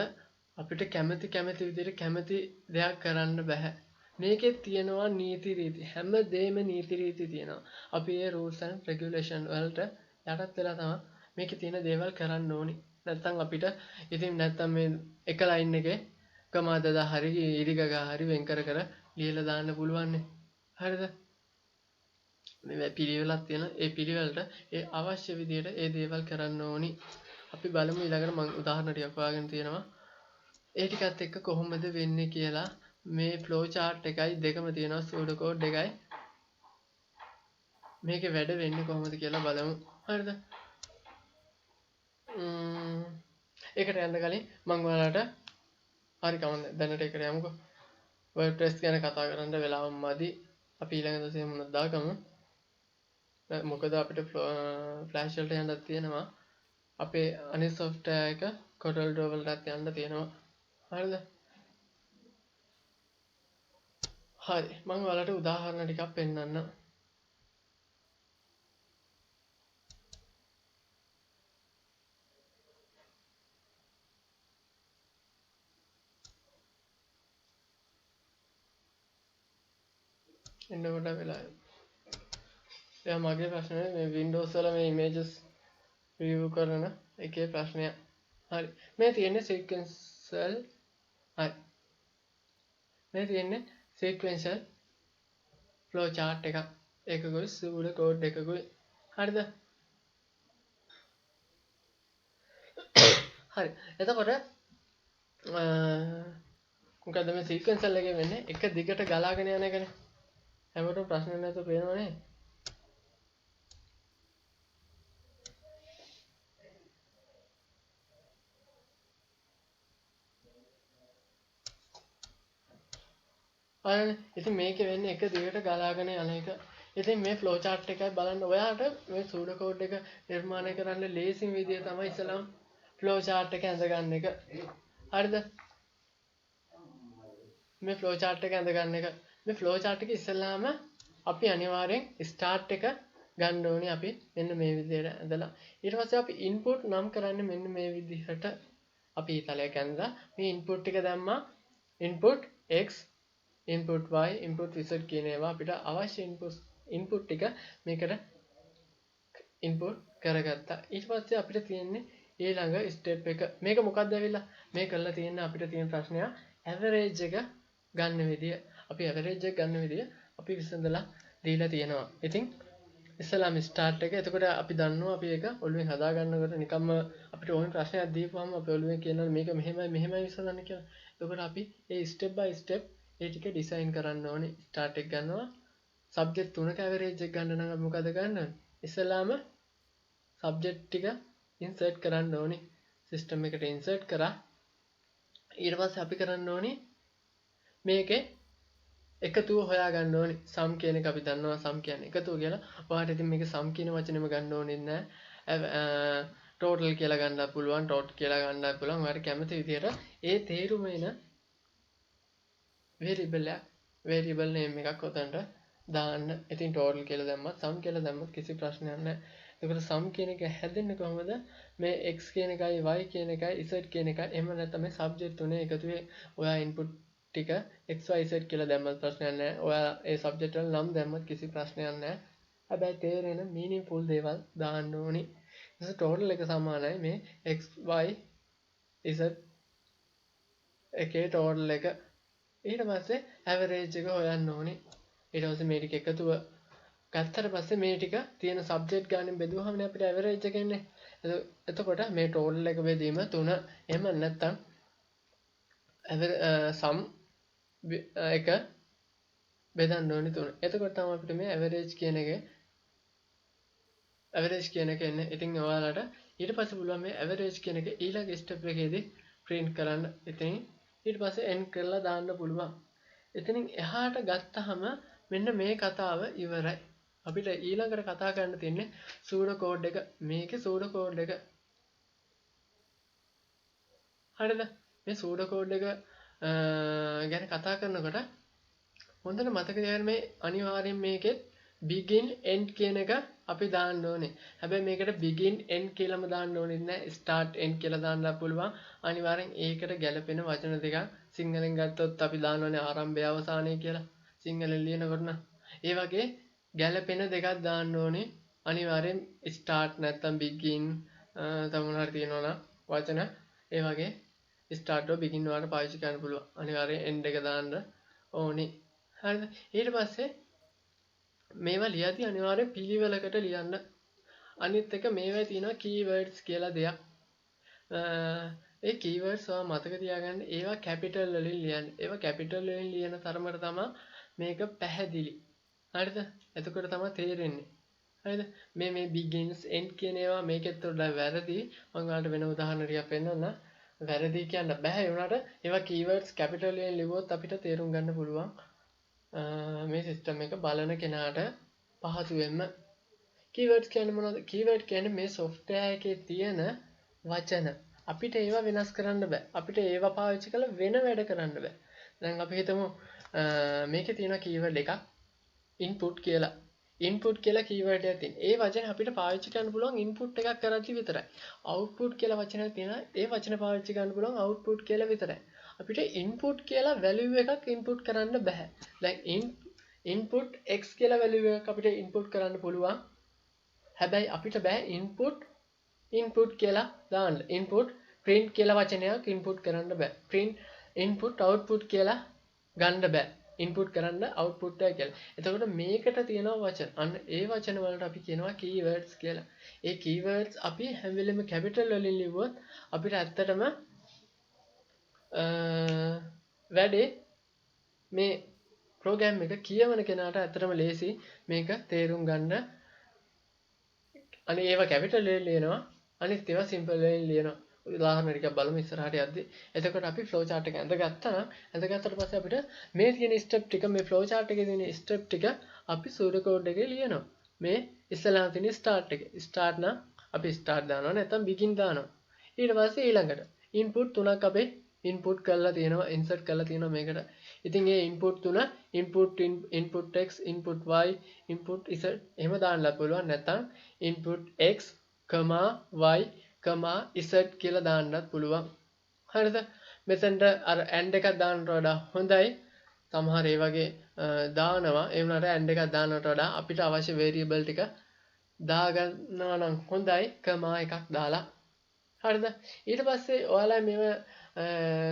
අපිට කැමති විදිහට කැමති දෙයක් කරන්න බෑ. මේකෙත් තියෙනවා නීති රීති. හැම දෙයක්ම නීති රීති තියෙනවා. අපි ඒ rules and regulation වලට යටත් වෙලා තමයි මේකේ තියෙන දේවල් කරන්න ඕනි. නැත්තම් අපිට ඉතින් නැත්තම් මේ එක ලයින් එකේ කමාදදා හරි ඉරිගගා හරි වෙන් කර කර ලියලා දාන්න පුළුවන් නේ. හරිද? මේ පිළිවෙලක් තියෙන ඒ පිළිවෙලට ඒ අවශ්‍ය විදිහට ඒ දේවල් කරන්න ඕනි. අපි බලමු ඊළඟට මම උදාහරණ ටිකක් හොයාගෙන තියෙනවා. ඒ ටිකත් එක්ක කොහොමද වෙන්නේ කියලා මේ flow chart එකයි දෙකම තියෙනවා pseudocode එකයි. මේකේ වැඩ වෙන්නේ කොහොමද කියලා බලමු. හරිද? ඒකට යන්න කලින් මම ඔයාලට හරි කවන්න දැනට එකට යමුකෝ. WordPress ගැන කතා කරන්න වෙලාව මදි. අපි ඊළඟ දවසේ මොනවද දාගමු. මොකද අපිට ෆ්ලෑෂ් වලට යන්නත් තියෙනවා. අපේ අනිත් software එක Corel Draw වලටත් යන්න තියෙනවා. හරිද? හරි. මම ඔයාලට උදාහරණ ටිකක් පෙන්නන්නම්. එන්නකොට වෙලා එයා මගේ ප්‍රශ්නේ මේ Windows වල මේ images view කරන එකේ ප්‍රශ්නය. හරි. මේ තියෙන්නේ sequential. හරි. මේ තියෙන්නේ sequential flow chart එකක්. ඒකකුයි pseudocode එකකුයි. හරිද? හරි. එතකොට මොකද මේ sequential එකේ වෙන්නේ එක දිගට ගලාගෙන යන එකනේ. හැමෝටම ප්‍රශ්න නැතුව පේනවනේ. අනේ ඉතින් මේකේ වෙන්නේ එක දිගට ගලාගෙන යන එක. ඉතින් මේ flow chart එකයි බලන්න ඔයාලට මේ pseudocode එක නිර්මාණය කරන්න ලේසිම විදිය තමයි ඉස්සලම flow chart එක ඇඳගන්න එක. හරිද? මේ flow chart එක ඇඳගන්න එක. මේ flow chart එක ඉස්සෙල්ලාම අපි අනිවාර්යෙන් start එක ගන්න ඕනේ අපි මෙන්න මේ විදිහට ඇඳලා. ඊට පස්සේ අපි input නම් කරන්නේ මෙන්න මේ විදිහට. අපි ඊතලයක් ඇඳලා මේ input ටික දැම්මා. input x input y input z කියන ඒවා අපිට අවශ්‍ය input ටික මේකට input කරගත්තා. ඊට පස්සේ අපිට තියෙන්නේ ඊළඟ step එක. මේක මොකක්ද ඇවිල්ලා? මේ කරලා තියෙන අපිට තියෙන ප්‍රශ්නය average එක ගන්න විදිය. අපි average එක ගන්න විදිය අපි විසඳලා දීලා තියෙනවා. ඉතින් ඉස්සලාම start එක. එතකොට අපි දන්නවා අපි ඒක ඔළුවෙන් හදා ගන්නකොට නිකම්ම අපිට ඕන ප්‍රශ්නයක් දීපුවම අපි ඔළුවෙන් කියනවා මේක මෙහෙමයි විසඳන්න කියලා. එතකොට අපි ඒ step by step ඒ ටික ඩිසයින් කරන්න ඕනේ. start එක ගන්නවා. subject තුනක average එක ගන්න නම් අපි මොකද ගන්න ඕනේ? ඉස්සලාම subject ටික insert කරන්න ඕනේ. system එකට insert කරා. ඊට පස්සේ අපි කරන්න ඕනේ මේකේ එකතුව හොයාගන්න ඕනේ. sum කියන එක අපි දන්නවා sum කියන්නේ එකතුව කියලා. ඔයාලට ඉතින් මේක sum කියන වචනේම ගන්න ඕනේ නැහැ. total කියලා ගන්නත් පුළුවන්, dot කියලා ගන්නත් පුළුවන්. ඔයාලට කැමති විදිහට ඒ තේරුම එන variable name එකක් උතන්ට දාන්න. ඉතින් total කියලා දැම්මත් sum කියලා දැම්මත් කිසි ප්‍රශ්නයක් නැහැ. ඒකට sum කියන එක හැදෙන්නේ කොහොමද? මේ x කියන එකයි y කියන එකයි z කියන එකයි එහෙම නැත්නම් මේ subject තුනේ එකතුවේ ඔයා input ටික x y z කියලා දැම්මත් ප්‍රශ්නයක් නැහැ. ඔයා ඒ subject වල නම් දැම්මත් කිසි ප්‍රශ්නයක් නැහැ. හැබැයි තේරෙන meaningful දේවල් දාන්න ඕනි. ඊට total එක සමානයි මේ x y z එකේ total එක. ඊට පස්සේ average එක හොයන්න ඕනි. ඊට පස්සේ මේ ටික එකතුව ගත්තට පස්සේ මේ ටික තියෙන subject ගානේ බෙදුවහමනේ අපිට average එක එන්නේ. එතකොට මේ total එක බෙදීම 3. එහෙම නැත්නම් sum එක බෙදන්න ඕනේ 3. එතකොට තමයි අපිට මේ average කියන එක එන්නේ. ඉතින් ඔයාලට ඊට පස්සේ පුළුවන් මේ average කියන එක ඊළඟ step එකේදී print කරන්න. ඉතින් ඊට පස්සේ end කරලා දාන්න පුළුවන්. එතනින් එහාට ගත්තාම මෙන්න මේ කතාව ඉවරයි. අපිට ඊළඟට කතා කරන්න තියෙන්නේ සූඩෝ කෝඩ් එක. මේකේ සූඩෝ කෝඩ් එක. හරිද? මේ සූඩෝ කෝඩ් එක ගැන කතා කරනකොට හොඳට මතක තියාගන්න මේ අනිවාර්යෙන් මේකෙත් begin end කියන එක අපි දාන්න ඕනේ. හැබැයි මේකට begin end කියලාම දාන්න ඕනේ නැහැ. start end කියලා දාන්න පුළුවන්. අනිවාර්යෙන් ඒකට ගැලපෙන වචන දෙකක් සිංහලෙන් ගත්තොත් අපි දාන්න ඕනේ ආරම්භය අවසානය කියලා. සිංහලෙන් ලියනකොට නම් ඒ වගේ ගැලපෙන දෙකක් දාන්න ඕනේ. අනිවාර්යෙන් start නැත්නම් begin තමුන් හරි තියෙනවා නම් වචන ඒ වගේ start or begin වලට පාවිච්චි කරන්න පුළුවන්. අනිවාර්යෙන් end එක දාන්න ඕනේ. හරිද? ඊට පස්සේ මේවා ලියද්දී අනිවාර්යෙන් පිළිවෙලකට ලියන්න. අනිත් එක මේවා තියෙනවා keywords කියලා දෙයක්. ඒ keywords ඔයා මතක තියාගන්න. ඒවා capital වලින් ලියන්න. ඒවා capital වලින් ලියන තරමට තමයි මේක පැහැදිලි. හරිද? එතකොට තමයි තේරෙන්නේ. හරිද? මේ begins end කියන ඒවා මේකෙත් වඩා වැරදි. මම ඔයාලට වෙන උදාහරණ ටිකක් පෙන්නන්න. වැරදි කියන්න බෑ. ඒ වුණාට ඒවා keywords capital වලින් ලිව්වොත් අපිට තේරුම් ගන්න පුළුවන්. මේ සිස්ටම් එක බලන කෙනාට පහසුවෙන්ම. keywords කියන්නේ මොනවද? keyword කියන්නේ මේ software එකේ තියෙන වචන. අපිට ඒවා වෙනස් කරන්න බෑ. අපිට ඒවා පාවිච්චි කරලා වෙන වැඩ කරන්න බෑ. දැන් අපි හිතමු මේකේ තියෙන keyword එකක් input කියලා. input කියලා keyword එකක් තියෙන. ඒ වචන අපිට පාවිච්චි කරන්න පුළුවන් input එකක් කරද්දි විතරයි. output කියලා වචනයක් තියෙනවා. ඒ වචන පාවිච්චි කරන්න පුළුවන් output කියලා විතරයි. අපිට input කියලා value එකක් input කරන්න බෑ. දැන් input x කියලා value එකක් අපිට input කරන්න පුළුවන්. හැබැයි අපිට බෑ input කියලා දාන්න. input print කියලා වචනයක් input කරන්න බෑ. print input output කියලා ගන්න බෑ. input කරන්න output එක කියලා. එතකොට මේකට තියෙනවා වචන. අන්න ඒ වචන වලට අපි කියනවා keywords කියලා. ඒ keywords අපි හැම වෙලෙම capital වලින් ලිව්වොත් අපිට ඇත්තටම වැඩේ මේ ප්‍රෝග්‍රෑම් එක කියවන කෙනාට ඇත්තටම ලේසි මේක තේරුම් ගන්න. අනේ ඒවා කැපිටල් වලින් ලියනවා. අනිත් ඒවා සිම්පල් වලින් ලියනවා. උදාහරණ ටිකක් බලමු ඉස්සරහට යද්දි. එතකොට අපි ෆ්ලෝ chart එක ඇඳගත්තා නම් ඇඳගත්තට පස්සේ අපිට මේ තියෙන ස්ටෙප් ටික මේ ෆ්ලෝ chart එකේ තියෙන ස්ටෙප් ටික අපි සූඩෝ කෝඩ් එකේ ලියනවා. මේ ඉස්සෙල්ලාම තියෙන start එක. start නම් අපි start දානවා නැත්නම් begin දානවා. ඊට පස්සේ ඊළඟට input තුනක් අපේ input කරලා තියෙනවා insert කරලා තියෙනවා මේකට. ඉතින් ඒ input තුන input x input y input z එහෙම දාන්නත් පුළුවන්. නැත්නම් input x, y, z කියලා දාන්නත් පුළුවන්. හරිද? මෙතෙන්ට අර and එකක් දාන්නට වඩා හොඳයි. සමහර ඒ වගේ දානවා. ඒ වුණාට and එකක් දාන්නට වඩා අපිට අවශ්‍ය variable ටික දාගන්නවා නම් හොඳයි. එකක් දාලා. හරිද? ඊට පස්සේ ඔයාලා මේව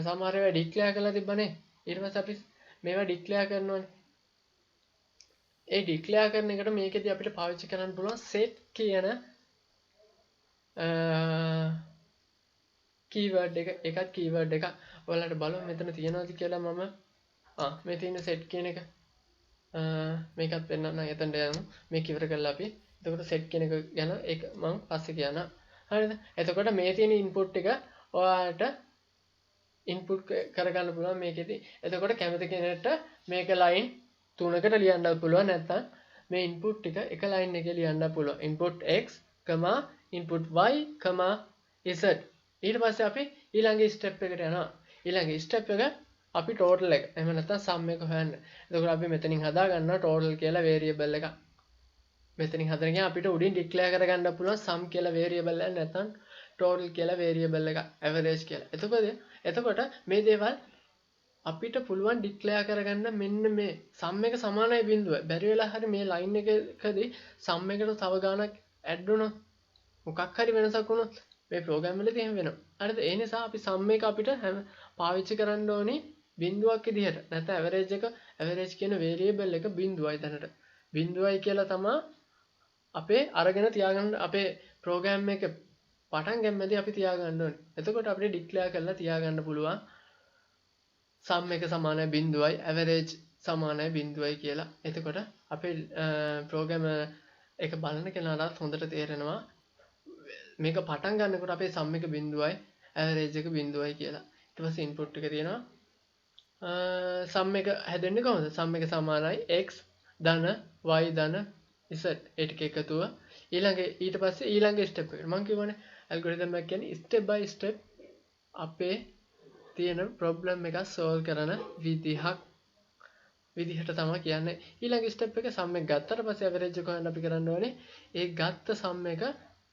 සමහර ඒවා ඩික්ලෙයාර් කරලා තිබ්බනේ. ඊට පස්සේ අපි මේවා ඩික්ලෙයාර් කරනවානේ. ඒ ඩික්ලෙයාර් කරන එකට මේකෙදී අපිට පාවිච්චි කරන්න පුළුවන් set කියන keyword එක. ඒකත් keyword එකක්. ඔයාලට බලමු මෙතන තියෙනවද කියලා. මම මේ තියෙන set කියන එක මේකත් පෙන්නන්න. එතනට යමු. මේක ඉවර කරලා අපි එතකොට set කියන එක ගැන ඒක මම පස්සේ කියනවා. හරිද? එතකොට මේ තියෙන input එක ඔයාලට input කරගන්න පුළුවන් මේකෙදි. එතකොට කැමති කෙනෙක්ට මේක line 3කට ලියන්නත් පුළුවන්. නැත්නම් මේ input ටික එක line එකේ ලියන්න පුළුවන්. input x, input y, z. ඊට පස්සේ අපි ඊළඟ step එකට යනවා. ඊළඟ step එක අපි total එක. එහෙම නැත්නම් sum එක හොයන්න. එතකොට අපි මෙතනින් හදා ගන්නවා total කියලා variable එකක්. මෙතනින් හදන ගියාම අපිට උඩින් declare කරගන්න පුළුවන් sum කියලා variable එකක් නැත්නම් total කියලා variable එකක් average කියලා. එතකොට මේ දේවල් අපිට පුළුවන් declare කරගන්න මෙන්න මේ sum එක සමානයි බිඳුව. බැරි වෙලා හරි මේ line එකකදී sum එකට තව ගාණක් add වුණොත් මොකක් හරි වෙනසක් වුණොත් මේ program වලදී එහෙම වෙනවා. හරිද? ඒ නිසා අපි sum එක අපිට පාවිච්චි කරන්න ඕනි බිඳුවක් විදිහට. නැත්නම් average කියන variable එක බිඳුවයි දැනට. බිඳුවයි කියලා තමයි අපේ අරගෙන තියාගන්න අපේ program එක පටන් ගන්නදී අපි තියාගන්න ඕනේ. එතකොට අපිට declare කරලා තියාගන්න පුළුවන් sum එක සමානයි බිඳුවයි average සමානයි බිඳුවයි කියලා. එතකොට අපේ program එක බලන කෙනාට හොඳට තේරෙනවා මේක පටන් ගන්නකොට අපේ sum එක බිඳුවයි average එක බිඳුවයි කියලා. ඊට පස්සේ input එක තියෙනවා. sum එක හැදෙන්නේ කොහොමද? sum එක සමානයි x ධන y ධන ඉසට් ඒ ටික එකතුව ඊළඟ ඊට පස්සේ ඊළඟ ස්ටෙප් එකට මම කියවනේ ඇල්ගොරිතම් එක කියන්නේ ස්ටෙප් බයි ස්ටෙප් අපේ තියෙන ප්‍රොබ්ලම් එක සෝල්ව් කරන විදිහට තමයි කියන්නේ. ඊළඟ ස්ටෙප් එක සම් එක ගත්තට පස්සේ ඇවරේජ් එක හොයන්න අපි කරන්න ඕනේ ඒ ගත්ත සම් එක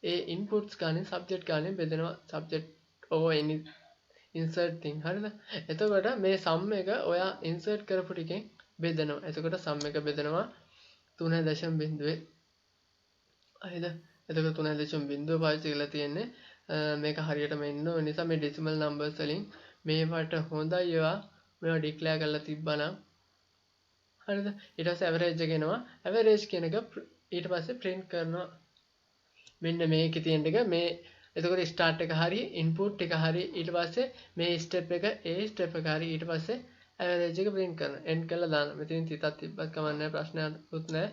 ඒ ඉන්පුට්ස් ගානේ සබ්ජෙක්ට් ගානේ බෙදෙනවා. සබ්ජෙක්ට් ඕ එනි ඉන්සර්ට් thing හරිද? එතකොට මේ සම් එක ඔයා ඉන්සර්ට් කරපු ටිකෙන් බෙදෙනවා. එතකොට සම් එක බෙදෙනවා 3.0 හරිද? එතකොට 3.0 පාවිච්චි කරලා තියෙන්නේ මේක හරියටම එන්න ඕන නිසා මේ ඩෙසිමල් නම්බර්ස් වලින් මේවට හොඳයි ඒවා මේවා ඩික්ලෙයාර් කරලා තිබ්බනම් හරිද? ඊට පස්සේ ඇවරේජ් එක එනවා. ඇවරේජ් කියන එක ඊට පස්සේ print කරනවා. මෙන්න මේකේ තියෙන එක මේ එතකොට ස්ටාර්ට් එක හරි ඉන්පුට් එක හරි ඊට පස්සේ මේ ස්ටෙප් එක ඒ ස්ටෙප් එක හරි ඊට පස්සේ ඇවරේජ් එක print කරනවා. එන්ඩ් කරලා දානවා. මෙතනින් තිතක් තිබ්බත් කමක් නැහැ ප්‍රශ්නයක්වත් නැහැ.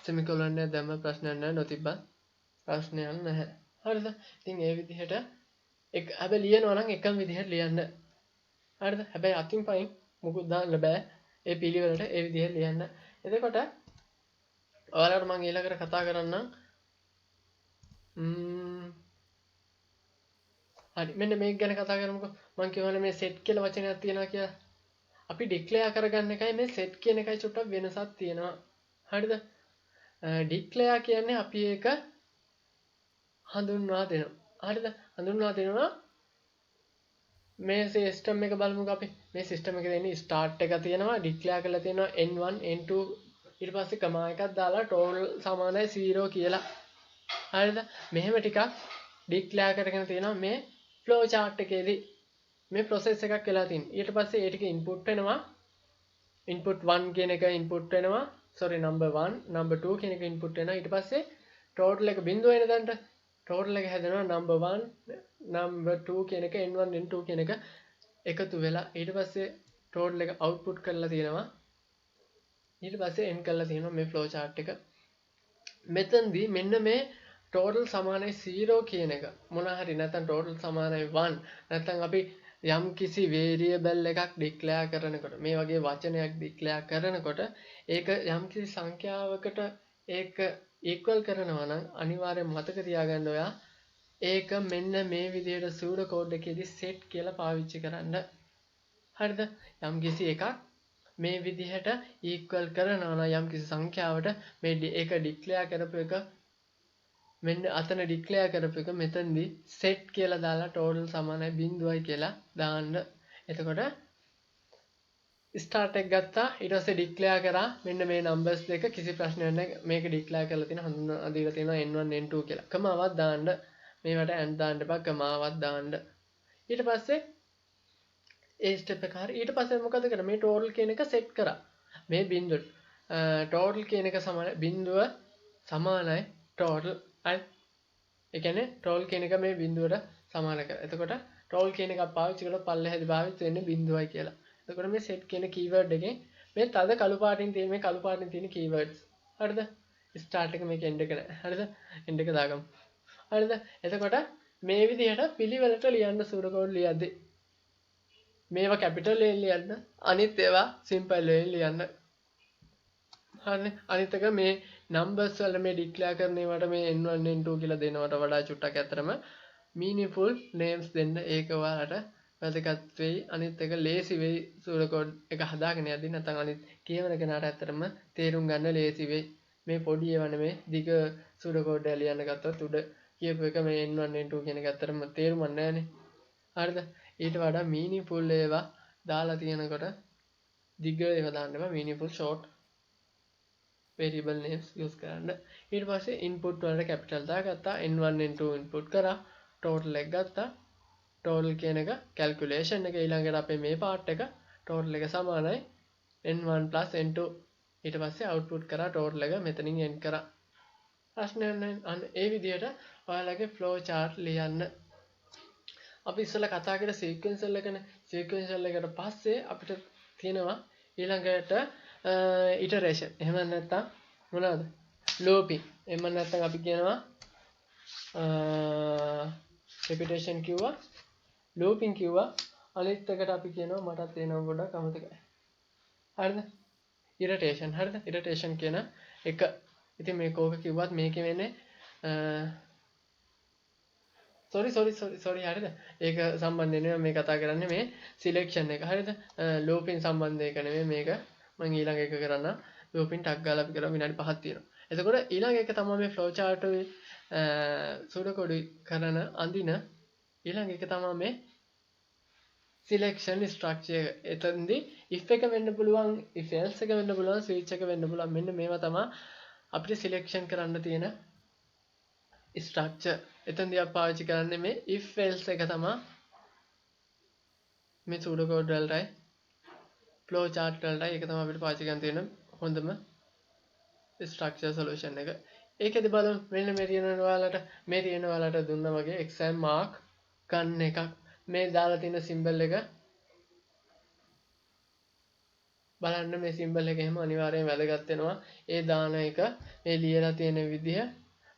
සෙමිකොලන් එක දැම්ම ප්‍රශ්නයක් නැහැ. නොතිබ්බත් ප්‍රශ්නයක් නැහැ. හරිද? ඉතින් ඒ විදිහට හැබැයි ලියනවා නම් එකම විදිහට ලියන්න. හරිද? හැබැයි අතින් පයින් මුකුත් දාන්න බෑ. ඒ පිළිවෙලට ඒ විදිහට ලියන්න. එතකොට ඔයාලට මම ඊළඟට කතා කරන්නම්. හරි මෙන්න මේක ගැන කතා කරමුකෝ. මම කියවනේ මේ set කියලා වචනයක් තියෙනවා කියලා. අපි ඩික්ලෙයාර් කරගන්න එකයි මේ set කියන එකයි චුට්ටක් වෙනසක් තියෙනවා. හරිද? ඩික්ලෙයාර් කියන්නේ අපි ඒක හඳුන්වා දෙනවා. හරිද? හඳුන්වා දෙනවා මේ සිස්ටම් එක බලමුකෝ අපි. මේ සිස්ටම් එකේ තියෙන ස්ටාර්ට් එක තියෙනවා ඩික්ලෙයාර් කරලා තියෙනවා n1 n2 ඊට පස්සේ කමා එකක් දාලා total සමානයි 0 කියලා. හරිද? මෙහෙම ටිකක් ඩික්ලෙයාර් කරගෙන තියෙනවා මේ flow chart එකේදී. මේ process එකක් වෙලා තියෙනවා. ඊට පස්සේ ඒ ටික input වෙනවා. input 1 කියන එක input වෙනවා. sorry number 1 number 2 කියන එක input වෙනවා. ඊට පස්සේ total එක බිඳුව වෙන තැනට total එක හැදෙනවා number 1 number 2 කියන එක n1 n2 කියන එක එකතු වෙලා ඊට පස්සේ total එක output කරලා තියෙනවා. ඊට පස්සේ end කරලා තියෙනවා මේ flow chart එක. මෙතනදී මෙන්න මේ total සමානයි 0 කියන එක මොන හරි නැත්නම් total සමානයි 1 නැත්නම් අපි යම් කිසි variable එකක් declare කරනකොට මේ වගේ වචනයක් declare කරනකොට ඒක යම් කිසි සංඛ්‍යාවකට ඒක equal කරනවා නම් අනිවාර්යෙන් මතක තියාගන්න ඔයා ඒක මෙන්න මේ විදිහට pseudo code එකේදී set කියලා පාවිච්චි කරන්න. හරිද? යම් කිසි එකක් මේ විදිහට equal කරනවා නම් යම් කිසි සංඛ්‍යාවට මේ ඒක declare කරපු එක මෙන්න අතන ඩික්ලෙයාර් කරපු එක මෙතනදී set කියලා දාලා total සමානයි 0යි කියලා දාන්න. එතකොට start එක ගත්තා ඊට පස්සේ ඩික්ලෙයාර් කරා මෙන්න මේ numbers දෙක කිසි ප්‍රශ්නයක් නැහැ. මේක ඩික්ලෙයාර් කරලා තියෙන හඳුන්වලා දීලා තියෙනවා n1 n2 කියලා. කමාවක් දාන්න. මේවට and දාන්න එපා කමාවක් දාන්න. ඊට පස්සේ ඒ step එක හරි ඊට පස්සේ මොකද කරන්නේ මේ total කියන එක set කරා. මේ බිඳුව total කියන එක සමානයි බිඳුව සමානයි total ඒ කියන්නේ total කියන එක මේ බිඳුවට සමාන කරා. එතකොට total කියන එක පාවිච්චි කරලා පල්ලෙහාදී පාවිච්චි වෙන්නේ බිඳුවයි කියලා. එතකොට මේ set කියන keyword එකෙන් මේ තද කළු පාටින් තියෙන මේ කළු පාටින් තියෙන keywords. හරිද? start එක මේක end එක නෑ. හරිද? end එක දාගමු. හරිද? එතකොට මේ විදිහට පිළිවෙලට ලියන්න සූර කෝඩ් ලියද්දී මේවා capital එකෙන් ලියන්න අනිත් ඒවා simple එකෙන් ලියන්න. හරිනේ? අනිත් එක මේ numbers වල මේ declare කරන ඒවාට මේ n1 n2 කියලා දෙනවට වඩා චුට්ටක් අතරම meaningful names දෙන්න ඒක ඔයාලට වැදගත් වෙයි. අනිත් එක ලේසි වෙයි සූර කෝඩ් එක හදාගෙන යද්දී නැත්නම් අනිත් කියවන කෙනාට අතරම තේරුම් ගන්න ලේසි වෙයි. මේ පොඩි ඒවා නෙමෙයි දිග සූර කෝඩ් එක ලියන්න ගත්තොත් උඩ කියපු එක මේ n1 n2 කියන එක අතරම තේරුමක් නැහැනේ. හරිද? ඊට වඩා meaningful ඒවා දාලා තියෙනකොට දිග ඒවා දාන්න එපා. meaningful short variable names use කරන්න. ඊට පස්සේ input වලට capital දාගත්තා n1 n2 input කරා total එක ගත්තා. total කියන එක calculation එක ඊළඟට අපේ මේ part එක total එක සමානයි n1 n2 ඊට පස්සේ output කරා total එක මෙතනින් end කරා. ප්‍රශ්නයක් නැහැ. අන්න ඒ විදිහට ඔයාලගේ flow chart ලියන්න. අපි ඉස්සෙල්ලා කතා කරේ sequential එකනේ. sequential එකට පස්සේ අපිට තියෙනවා ඊළඟට iteration. එහෙම නැත්නම් මොනවද? looping. එහෙම නැත්නම් අපි කියනවා repetition කිව්වා, looping කිව්වා. අනිත් එකට අපි කියනවා මටත් එනවා පොඩ්ඩක් අමතකයි. හරිද? irritation. හරිද? irritation කියන එක ඉතින් මේ කෝක කිව්වත් මේකේ වෙන්නේ sorry හරිද? ඒක සම්බන්ධ නෙමෙයි මේ කතා කරන්නේ මේ සිලෙක්ෂන් එක. හරිද? ලූපින් සම්බන්ධ එක නෙමෙයි මේක. මම ඊළඟ එක කරන්න. ලූපින් ටක් ගාලා අපි කරමු විනාඩි 5ක් තියෙනවා. එතකොට ඊළඟ එක තමයි මේ ෆ්ලෝ chart එකේ සුඩු කරන අඳින ඊළඟ එක තමයි මේ selection structure එක. එතනදී if එක වෙන්න පුළුවන්, if else එක වෙන්න පුළුවන්, switch එක වෙන්න පුළුවන්. මෙන්න මේවා තමයි අපිට selection කරන්න තියෙන structure. එතනදී අපි පාවිච්චි කරන්නේ මේ if else එක තමයි මේ pseudo code වලටයි flow chart වලටයි ඒක තමයි අපිට පාවිච්චි කරන්න තියෙන හොඳම structure solution එක. ඒකෙදි බලමු මෙන්න මේ තියෙන ඔයාලට දුන්නා වගේ exam mark ගන්න එකක්. මේ දාලා තියෙන symbol එක බලන්න මේ symbol එක එහෙම අනිවාර්යෙන් වැදගත් වෙනවා. ඒ දාන එක මේ ලියලා තියෙන විදිහ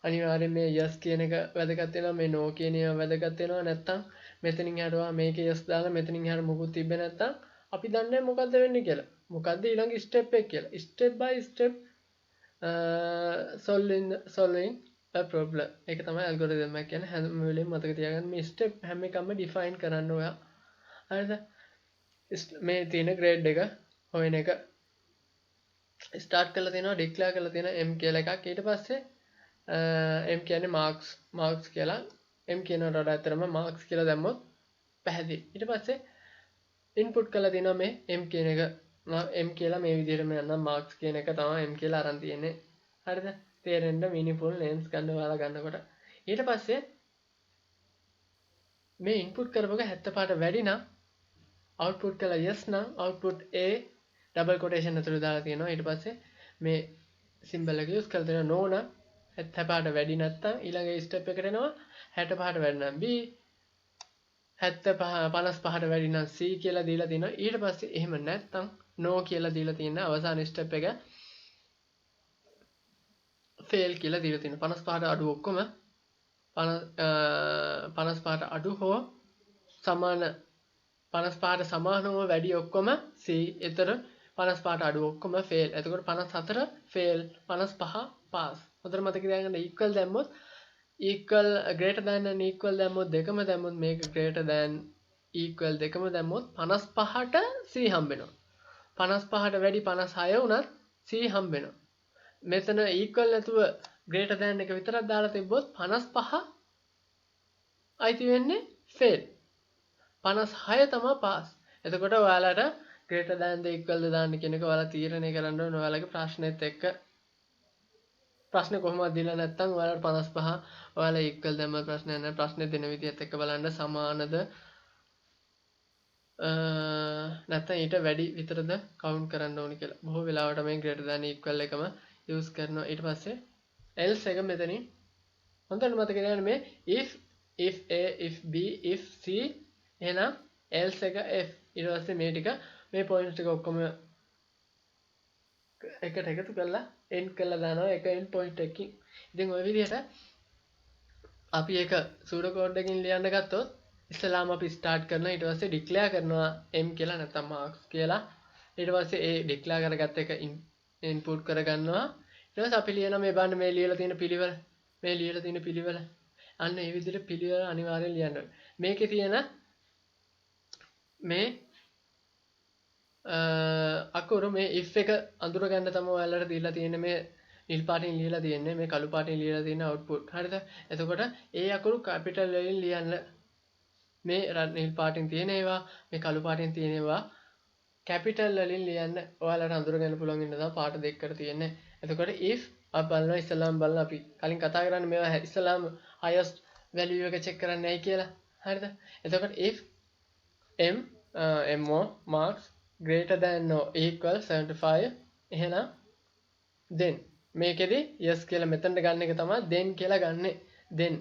අනිවාර්යෙන් මේ yes කියන එක වැදගත් වෙනවා. මේ no කියන ඒවා වැදගත් වෙනවා. නැත්තම් මෙතනින් හැරුවා මේක yes දාලා මෙතනින් හැර මොකුත් තිබ්බේ නැත්තම් අපි දන්නේ මොකද්ද වෙන්නේ කියලා. මොකද්ද ඊළඟ step එක කියලා. step by step solving a problem. ඒක තමයි algorithm එක කියන්නේ. හැම වෙලෙම මතක තියාගන්න මේ step හැම එකම define කරන්න ඔයා. හරිද? මේ තියෙන grade එක හොයන එක start කරලා තියෙනවා declare කරලා තියෙනවා m කියලා එකක්. ඊට පස්සේ m කියන්නේ marks කියලා. m කියනකට වඩා අතරම marks කියලා දැම්මොත් පැහැදිලි. ඊට පස්සේ input කරලා තියෙනවා මේ m කියන එක. m කියලා මේ විදිහටම යනවා marks කියන එක තමයි m කියලා අරන් තියෙන්නේ. හරිද? තේරෙන්න meaningful names ගන්න ඔයාලා ගන්නකොට. ඊට පස්සේ මේ input කරපුවක 70 පාට වැඩි නම් output කළා yes නම් output a double quotation ඇතුළේ දාලා තියෙනවා. ඊට පස්සේ මේ symbol එක use කරලා දෙනවා no නම් 70 පාට වැඩි නැත්නම් ඊළඟ step එකට එනවා 60 පාට වැඩි නම් b 55 පාට වැඩි නම් c කියලා දීලා තිනවා. ඊට පස්සේ එහෙම නැත්නම් no කියලා දීලා තියෙන අවසාන step එක fail කියලා දීලා තියෙනවා. 55ට අඩු ඔක්කොම 55ට අඩු හෝ සමාන 55ට සමානව වැඩි ඔක්කොම C. එතන 55ට අඩු ඔක්කොම fail. එතකොට 54 fail 55 pass. හොඳට මතක තියාගන්න equal දැම්මොත් equal greater than and equal දැම්මොත් දෙකම දැම්මොත් මේක greater than equal දෙකම දැම්මොත් 55ට C හම්බ වෙනවා. 55ට වැඩි 56 වුණත් C හම්බ වෙනවා. මෙතන equal නැතුව greater than එක විතරක් දාලා තිබ්බොත් 55 අයිති වෙන්නේ fail. 56 තමයි pass. එතකොට ඔයාලට greater than ද equal ද දාන්න කියන එක ඔයාලා තීරණය කරන්න ඕනේ ඔයාලගේ ප්‍රශ්නෙත් එක්ක. ප්‍රශ්නේ කොහොමද දීලා නැත්නම් ඔයාලට 55 ඔයාලා equal දැම්ම ප්‍රශ්නයක් නැහැ. ප්‍රශ්නේ දෙන විදිහත් එක්ක බලන්න සමානද නැත්නම් ඊට වැඩි විතරද කවුන්ට් කරන්න ඕනේ කියලා. බොහෝ වෙලාවට මේ greater than equal එකම use කරනවා. ඊට පස්සේ else එක මෙතනින් හොඳට මතක තියාගන්න මේ if a if b if c එහෙනම් else එක f. ඊට පස්සේ මේ ටික මේ points ටික ඔක්කොම එකට එකතු කරලා end කරලා දානවා එක end point එකකින්. ඉතින් ওই විදිහට අපි ඒක pseudo code එකකින් ලියන්න ගත්තොත් ඉස්සලාම අපි start කරනවා ඊට පස්සේ declare කරනවා m කියලා නැත්නම් marks කියලා. ඊට පස්සේ ඒ declare කරගත්ත එක input කරගන්නවා. ඊට පස්සේ අපි ලියනවා මේ බලන්න මේ ලියලා තියෙන පිළිවෙල. අන්න ඒ විදිහට පිළිවෙල අනිවාර්යෙන් ලියන්න ඕනේ. මේකේ තියෙන මේ අකුරු මේ if එක අඳුර ගන්න තමයි ඔයාලට දීලා තියෙන්නේ මේ නිල් පාටින් ලියලා තියෙන්නේ මේ කළු පාටින් ලියලා තියෙන output. හරිද? එතකොට ඒ අකුරු capital වලින් ලියන්න. මේ නිල් පාටින් තියෙන ඒවා මේ කළු පාටින් තියෙන ඒවා capital වලින් ලියන්න ඔයාලට අඳුර ගන්න පුළුවන් ඉන්න තමයි පාට දෙකකට තියෙන්නේ. එතකොට if අපි බලනවා ඉස්සලාම බලන අපි කලින් කතා කරන්නේ මේවා ඉස්සලාම highest value එක check කරන්නේ නැයි කියලා. හරිද? එතකොට if mo marks greater than or equal 75 එහෙනම් then මේකෙදි yes කියලා මෙතනට ගන්න එක තමයි then කියලා ගන්නෙ. then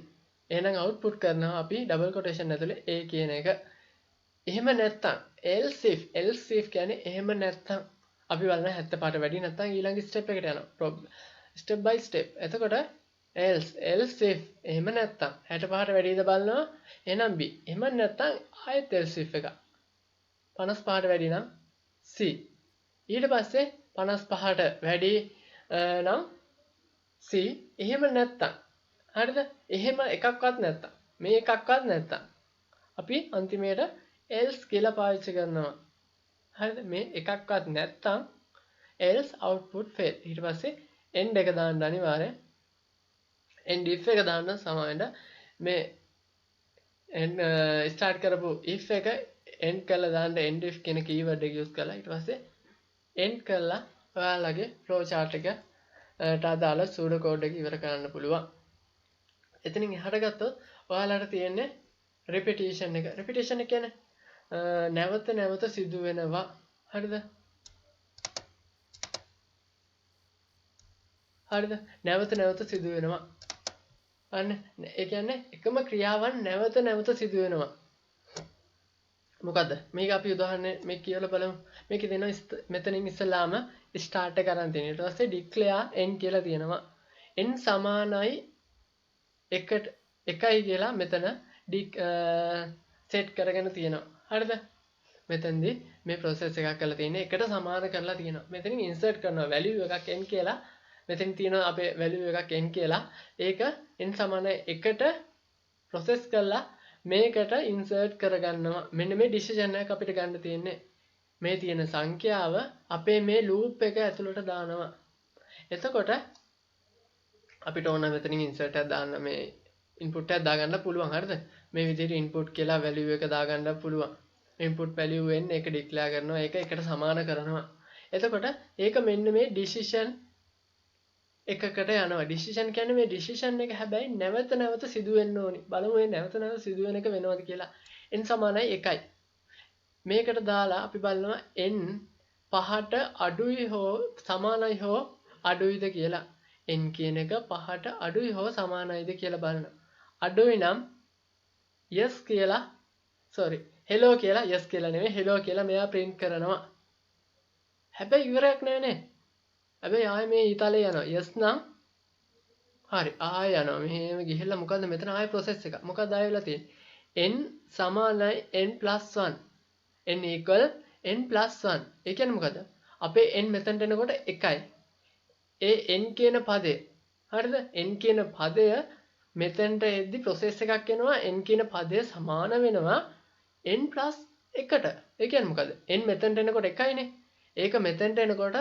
එහෙනම් output කරනවා අපි double quotation ඇතුලේ a කියන එක. එහෙම නැත්තම් else if කියන්නේ එහෙම නැත්තම් අපි බලන 70 පාට වැඩි නැත්තම් ඊළඟ step එකට යනවා. step by step. එතකොට else if එහෙම නැත්තම් 60 පාට වැඩිද බලනවා. එහෙනම් b. එහෙම නැත්තම් ආයෙත් else if එක. 50 පාට වැඩි නම් C. ඊට පස්සේ 55ට වැඩි නම් C එහෙම නැත්තම් හරිද? එහෙම එකක්වත් නැත්තම් මේ එකක්වත් නැත්තම් අපි අන්තිමේට else කියලා පාවිච්චි කරනවා. හරිද? මේ එකක්වත් නැත්තම් else output fail. ඊට පස්සේ end එක දාන්න අනිවාර්යයෙන් end if එක දාන්න සමාවෙන්න මේ start කරපු if එක end කරලා දාන්න end if කියන keyword එක use කරලා ඊට පස්සේ end කරලා ඔයාලගේ flow chart එක අදාළ pseudo code එක ඉවර කරන්න පුළුවන්. එතනින් එහාට ගත්තොත් ඔයාලට තියෙන්නේ repetition එක. repetition එක කියන්නේ නැවත නැවත සිදු වෙනවා. හරිද? හරිද? නැවත නැවත සිදු වෙනවා. අන්න ඒ කියන්නේ එකම ක්‍රියාවන් නැවත නැවත සිදු වෙනවා. මොකද්ද? මේක අපි උදාහරණයක් මේ කියලා බලමු. මේකේ දෙනවා මෙතනින් ඉස්සලාම start එක කරන් තියෙනවා. ඊට පස්සේ declare n කියලා තියෙනවා. n සමානයි 1යි කියලා මෙතන set කරගෙන තියෙනවා. හරිද? මෙතෙන්දී මේ process එකක් කරලා තියෙන්නේ එකට සමාන කරලා තියෙනවා. මෙතනින් insert කරනවා value එකක් n කියලා. මෙතන තියෙනවා අපේ value එකක් n කියලා. ඒක n සමානයි 1ට process කරලා මේකට insert කරගන්නවා. මෙන්න මේ decision එක අපිට ගන්න තියෙන්නේ. මේ තියෙන සංඛ්‍යාව අපේ මේ loop එක ඇතුළට දානවා. එතකොට අපිට ඕන මෙතනින් insert එකක් දාන්න මේ input එකක් දාගන්න පුළුවන්. හරිද? මේ විදිහට input කියලා value එක දාගන්න පුළුවන්. input value n එක declare කරනවා. ඒක එකට සමාන කරනවා. එතකොට ඒක මෙන්න මේ decision එකකට යනවා. decision කියන්නේ මේ decision එක හැබැයි නැවත නැවත සිදු වෙන්න ඕනි. බලමු මේ නැවත නැවත සිදු වෙන එක වෙනවද කියලා. n සමානයි 1යි. මේකට දාලා අපි බලනවා n 5ට අඩුයි හෝ සමානයි හෝ අඩුයිද කියලා. n කියන එක 5ට අඩුයි හෝ සමානයිද කියලා බලනවා. අඩුයි නම් yes කියලා hello කියලා yes කියලා නෙමෙයි hello කියලා මෙයා print කරනවා. හැබැයි ඉවරයක් නෑනේ. හැබැයි ආයේ මේ ඊතලේ යනවා. yes නම් හරි ආයෙ යනවා. මෙහෙම ගිහිල්ලා මොකද්ද මෙතන ආයෙ process එක. මොකක්ද ආයෙ වෙලා තියෙන්නේ? n සමානයි n+1. n equal n+1. ඒ කියන්නේ මොකද්ද? අපේ n මෙතනට එනකොට 1යි. ඒ n කියන පදේ හරිද? n කියන පදය මෙතනට එද්දි process එකක් එනවා. n කියන පදය සමාන වෙනවා n+1ට. ඒ කියන්නේ මොකද්ද? n මෙතනට එනකොට 1යිනේ. ඒක මෙතනට එනකොට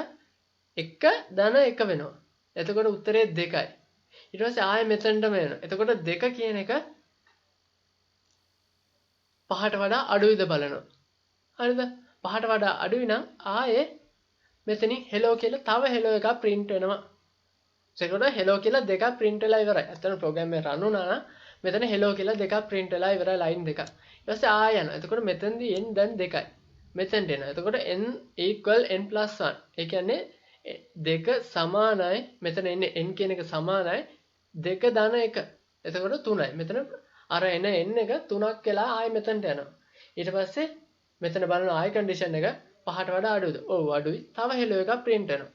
1 ධන 1 වෙනවා. එතකොට උත්තරේ 2යි. ඊට පස්සේ ආයෙ මෙතනටම එනවා. එතකොට 2 කියන එක 5ට වඩා අඩුයිද බලනවා. හරිද? 5ට වඩා අඩුයි නම් ආයෙ මෙතනින් hello කියලා තව hello එකක් print වෙනවා. එතකොට hello කියලා දෙකක් print වෙලා ඉවරයි. අතන program එක run වුණා නම් මෙතන hello කියලා දෙකක් print වෙලා ඉවරයි line දෙකක්. ඊට පස්සේ ආයෙ යනවා. එතකොට මෙතනදී n දැන් 2යි. මෙතනට එනවා. එතකොට n equal n+1. ඒ කියන්නේ 2 සමානයි මෙතන එන්නේ n කියන එක සමානයි 2 ධන 1. එතකොට 3යි. මෙතන අර එන n එක 3ක් වෙලා ආයෙ මෙතනට යනවා. ඊට පස්සේ මෙතන බලන ආයෙ condition එක 5ට වඩා අඩුයිද? ඔව් අඩුයි. තව hello එකක් print වෙනවා.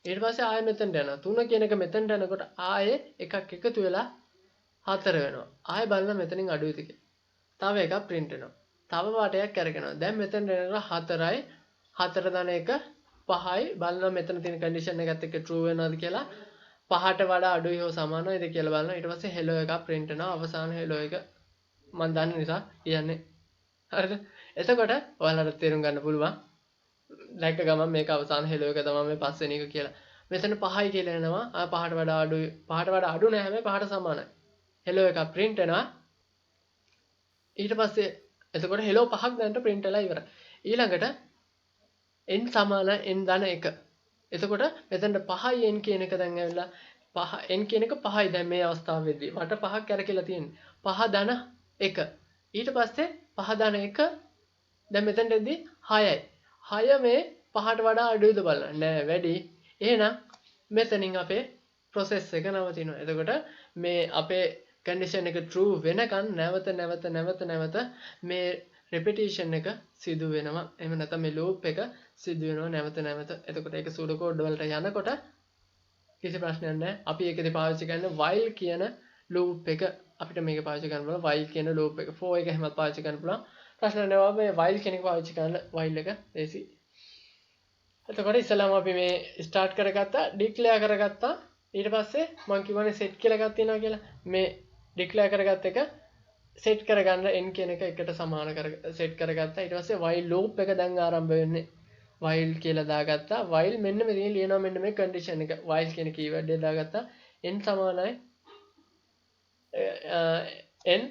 ඊට පස්සේ ආයෙ මෙතනට යනවා. 3 කියන එක මෙතනට යනකොට ආයෙ එකක් එකතු වෙලා 4 වෙනවා. ආයෙ බලන මෙතනින් අඩුයිද කියලා. තව එකක් print වෙනවා. තව වාටයක් කරගෙනවා. දැන් මෙතනට එනවා 4යි. 4 ධන 1 5යි. බලනවා මෙතන තියෙන condition එකත් එක්ක true වෙනවද කියලා. 5ට වඩා අඩුයි හෝ සමානයිද කියලා බලනවා. ඊට පස්සේ hello එකක් print වෙනවා. අවසාන hello එක මම දන්න නිසා කියන්නේ. හරිද? එතකොට ඔයාලට තේරුම් ගන්න පුළුවන්. දැක්ක ගමන් මේක අවසාන hello එක තමයි මේ පස්වෙනි එක කියලා. මෙතන 5යි කියලා එනවා. 5ට වඩා අඩුයි. 5ට වඩා අඩු නෑ හැබැයි 5ට සමානයි. hello එකක් print වෙනවා. ඊට පස්සේ එතකොට hello 5ක් දැනට print වෙලා ඉවරයි. ඊළඟට n සමාන n ධන 1. එතකොට මෙතනට 5යි n කියන එක දැන් ඇවිල්ලා 5 n කියන එක 5යි දැන් මේ අවස්ථාවේදී. මට 5ක් කරකලා තියෙන්නේ. 5 ධන 1. ඊට පස්සේ 5 ධන 1 දැන් මෙතනට එද්දි 6යි. 6 මේ 5ට වඩා අඩුයිද බලන්න. නෑ වැඩි. එහෙනම් මෙතනින් අපේ process එක නවතිනවා. එතකොට මේ අපේ condition එක true වෙනකන් නැවත මේ repetition එක සිදු වෙනවා. එහෙම නැත්නම් මේ loop එක සිදු වෙනවා නැවත නැවත. එතකොට ඒක pseudo code වලට යනකොට කිසි ප්‍රශ්නයක් නැහැ. අපි ඒකදී පාවිච්චි කරන්නේ while කියන loop එක. අපිට මේක පාවිච්චි කරන්න පුළුවන් while කියන loop එක. for එක එහෙමත් පාවිච්චි කරන්න පුළුවන්. ප්‍රශ්න නැහැ. මේ while කියන එක පාවිච්චි කරන්න while එක ලේසි. එතකොට ඉස්සෙල්ලාම අපි මේ start කරගත්තා, declare කරගත්තා. ඊට පස්සේ මම කිව්වනේ set කියලා එකක් තියෙනවා කියලා. මේ declare කරගත්ත එක set කරගන්න n කියන එක එකට සමාන කර set කරගත්තා. ඊට පස්සේ while loop එක දැන් ආරම්භ වෙන්නේ. while කියලා දාගත්තා. while මෙන්න මෙතන ලියනවා මෙන්න මේ condition එක. while කියන keyword එක දාගත්තා. n සමානයි n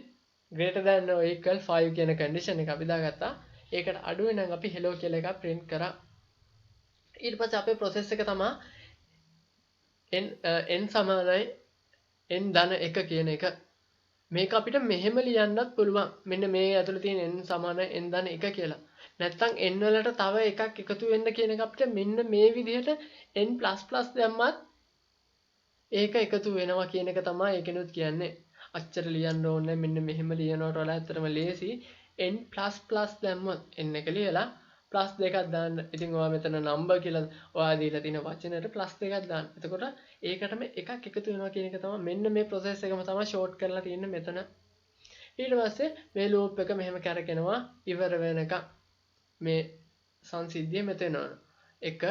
greater than or equal 5 කියන condition එක අපි දාගත්තා. ඒකට අඩු වෙනනම් අපි hello කියලා එකක් print කරා. ඊට පස්සේ අපේ process එක තමයි n සමානයි n ධන 1 කියන එක. මේක අපිට මෙහෙම ලියන්නත් පුළුවන්. මෙන්න මේ ඇතුළේ තියෙන n සමානයි n ධන 1 කියලා. නැත්තම් n වලට තව එකක් එකතු වෙන්න කියන එක අපිට මෙන්න මේ විදිහට n++ දැම්මත් ඒක එකතු වෙනවා කියන එක තමයි ඒකෙනුත් කියන්නේ. අච්චර ලියන්න ඕනේ මෙන්න මෙහෙම ලියනවට වඩා ඇත්තටම ලේසි. n++ දැම්මොත් n එක ලියලා ප්ලස් දෙකක් දාන්න. ඉතින් ඔයා මෙතන නම්බර් කියලා ඔයා දීලා තියෙන වචනෙට ප්ලස් දෙකක් දාන්න. එතකොට ඒකටම එකක් එකතු වෙනවා කියන එක තමයි මෙන්න මේ process එකම තමයි ෂෝට් කරලා තියෙන්නේ මෙතන. ඊට පස්සේ මේ loop එක මෙහෙම කරකිනවා ඉවර වෙනකම්. මේ සංසිද්ධිය මෙතන එනවා. එක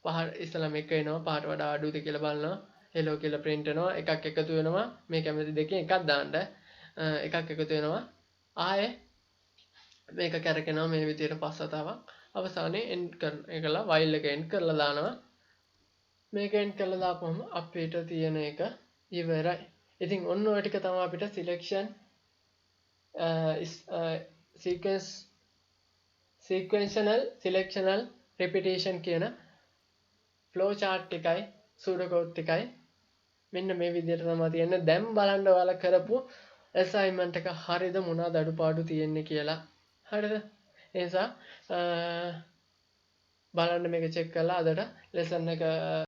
පහ ඉස්සලම එක එනවා පහට වඩා අඩුද කියලා බලනවා. hello කියලා print වෙනවා. එකක් එකතු වෙනවා. මේ කැමති දෙකෙන් එකක් දාන්න. එකක් එකතු වෙනවා. ආයේ මේක කරකිනවා මේ විදිහට පස් වතාවක්. අවසානයේ end කරන එකලා while එක end කරලා දානවා. මේක end කරලා දාපුවම අපිට තියෙන එක ඉවරයි. ඉතින් ඔන්න ඔය ටික තමයි අපිට selection sequential selectional repetition කියන flow chart එකයි pseudocode එකයි මෙන්න මේ විදිහට තමයි තියෙන්නේ. දැන් බලන්න ඔයාලා කරපු assignment එක හරියද මොනවාද අඩුපාඩු තියෙන්නේ කියලා. හරිද? ඒ නිසා බලන්න මේක check කරලා අදට lesson එක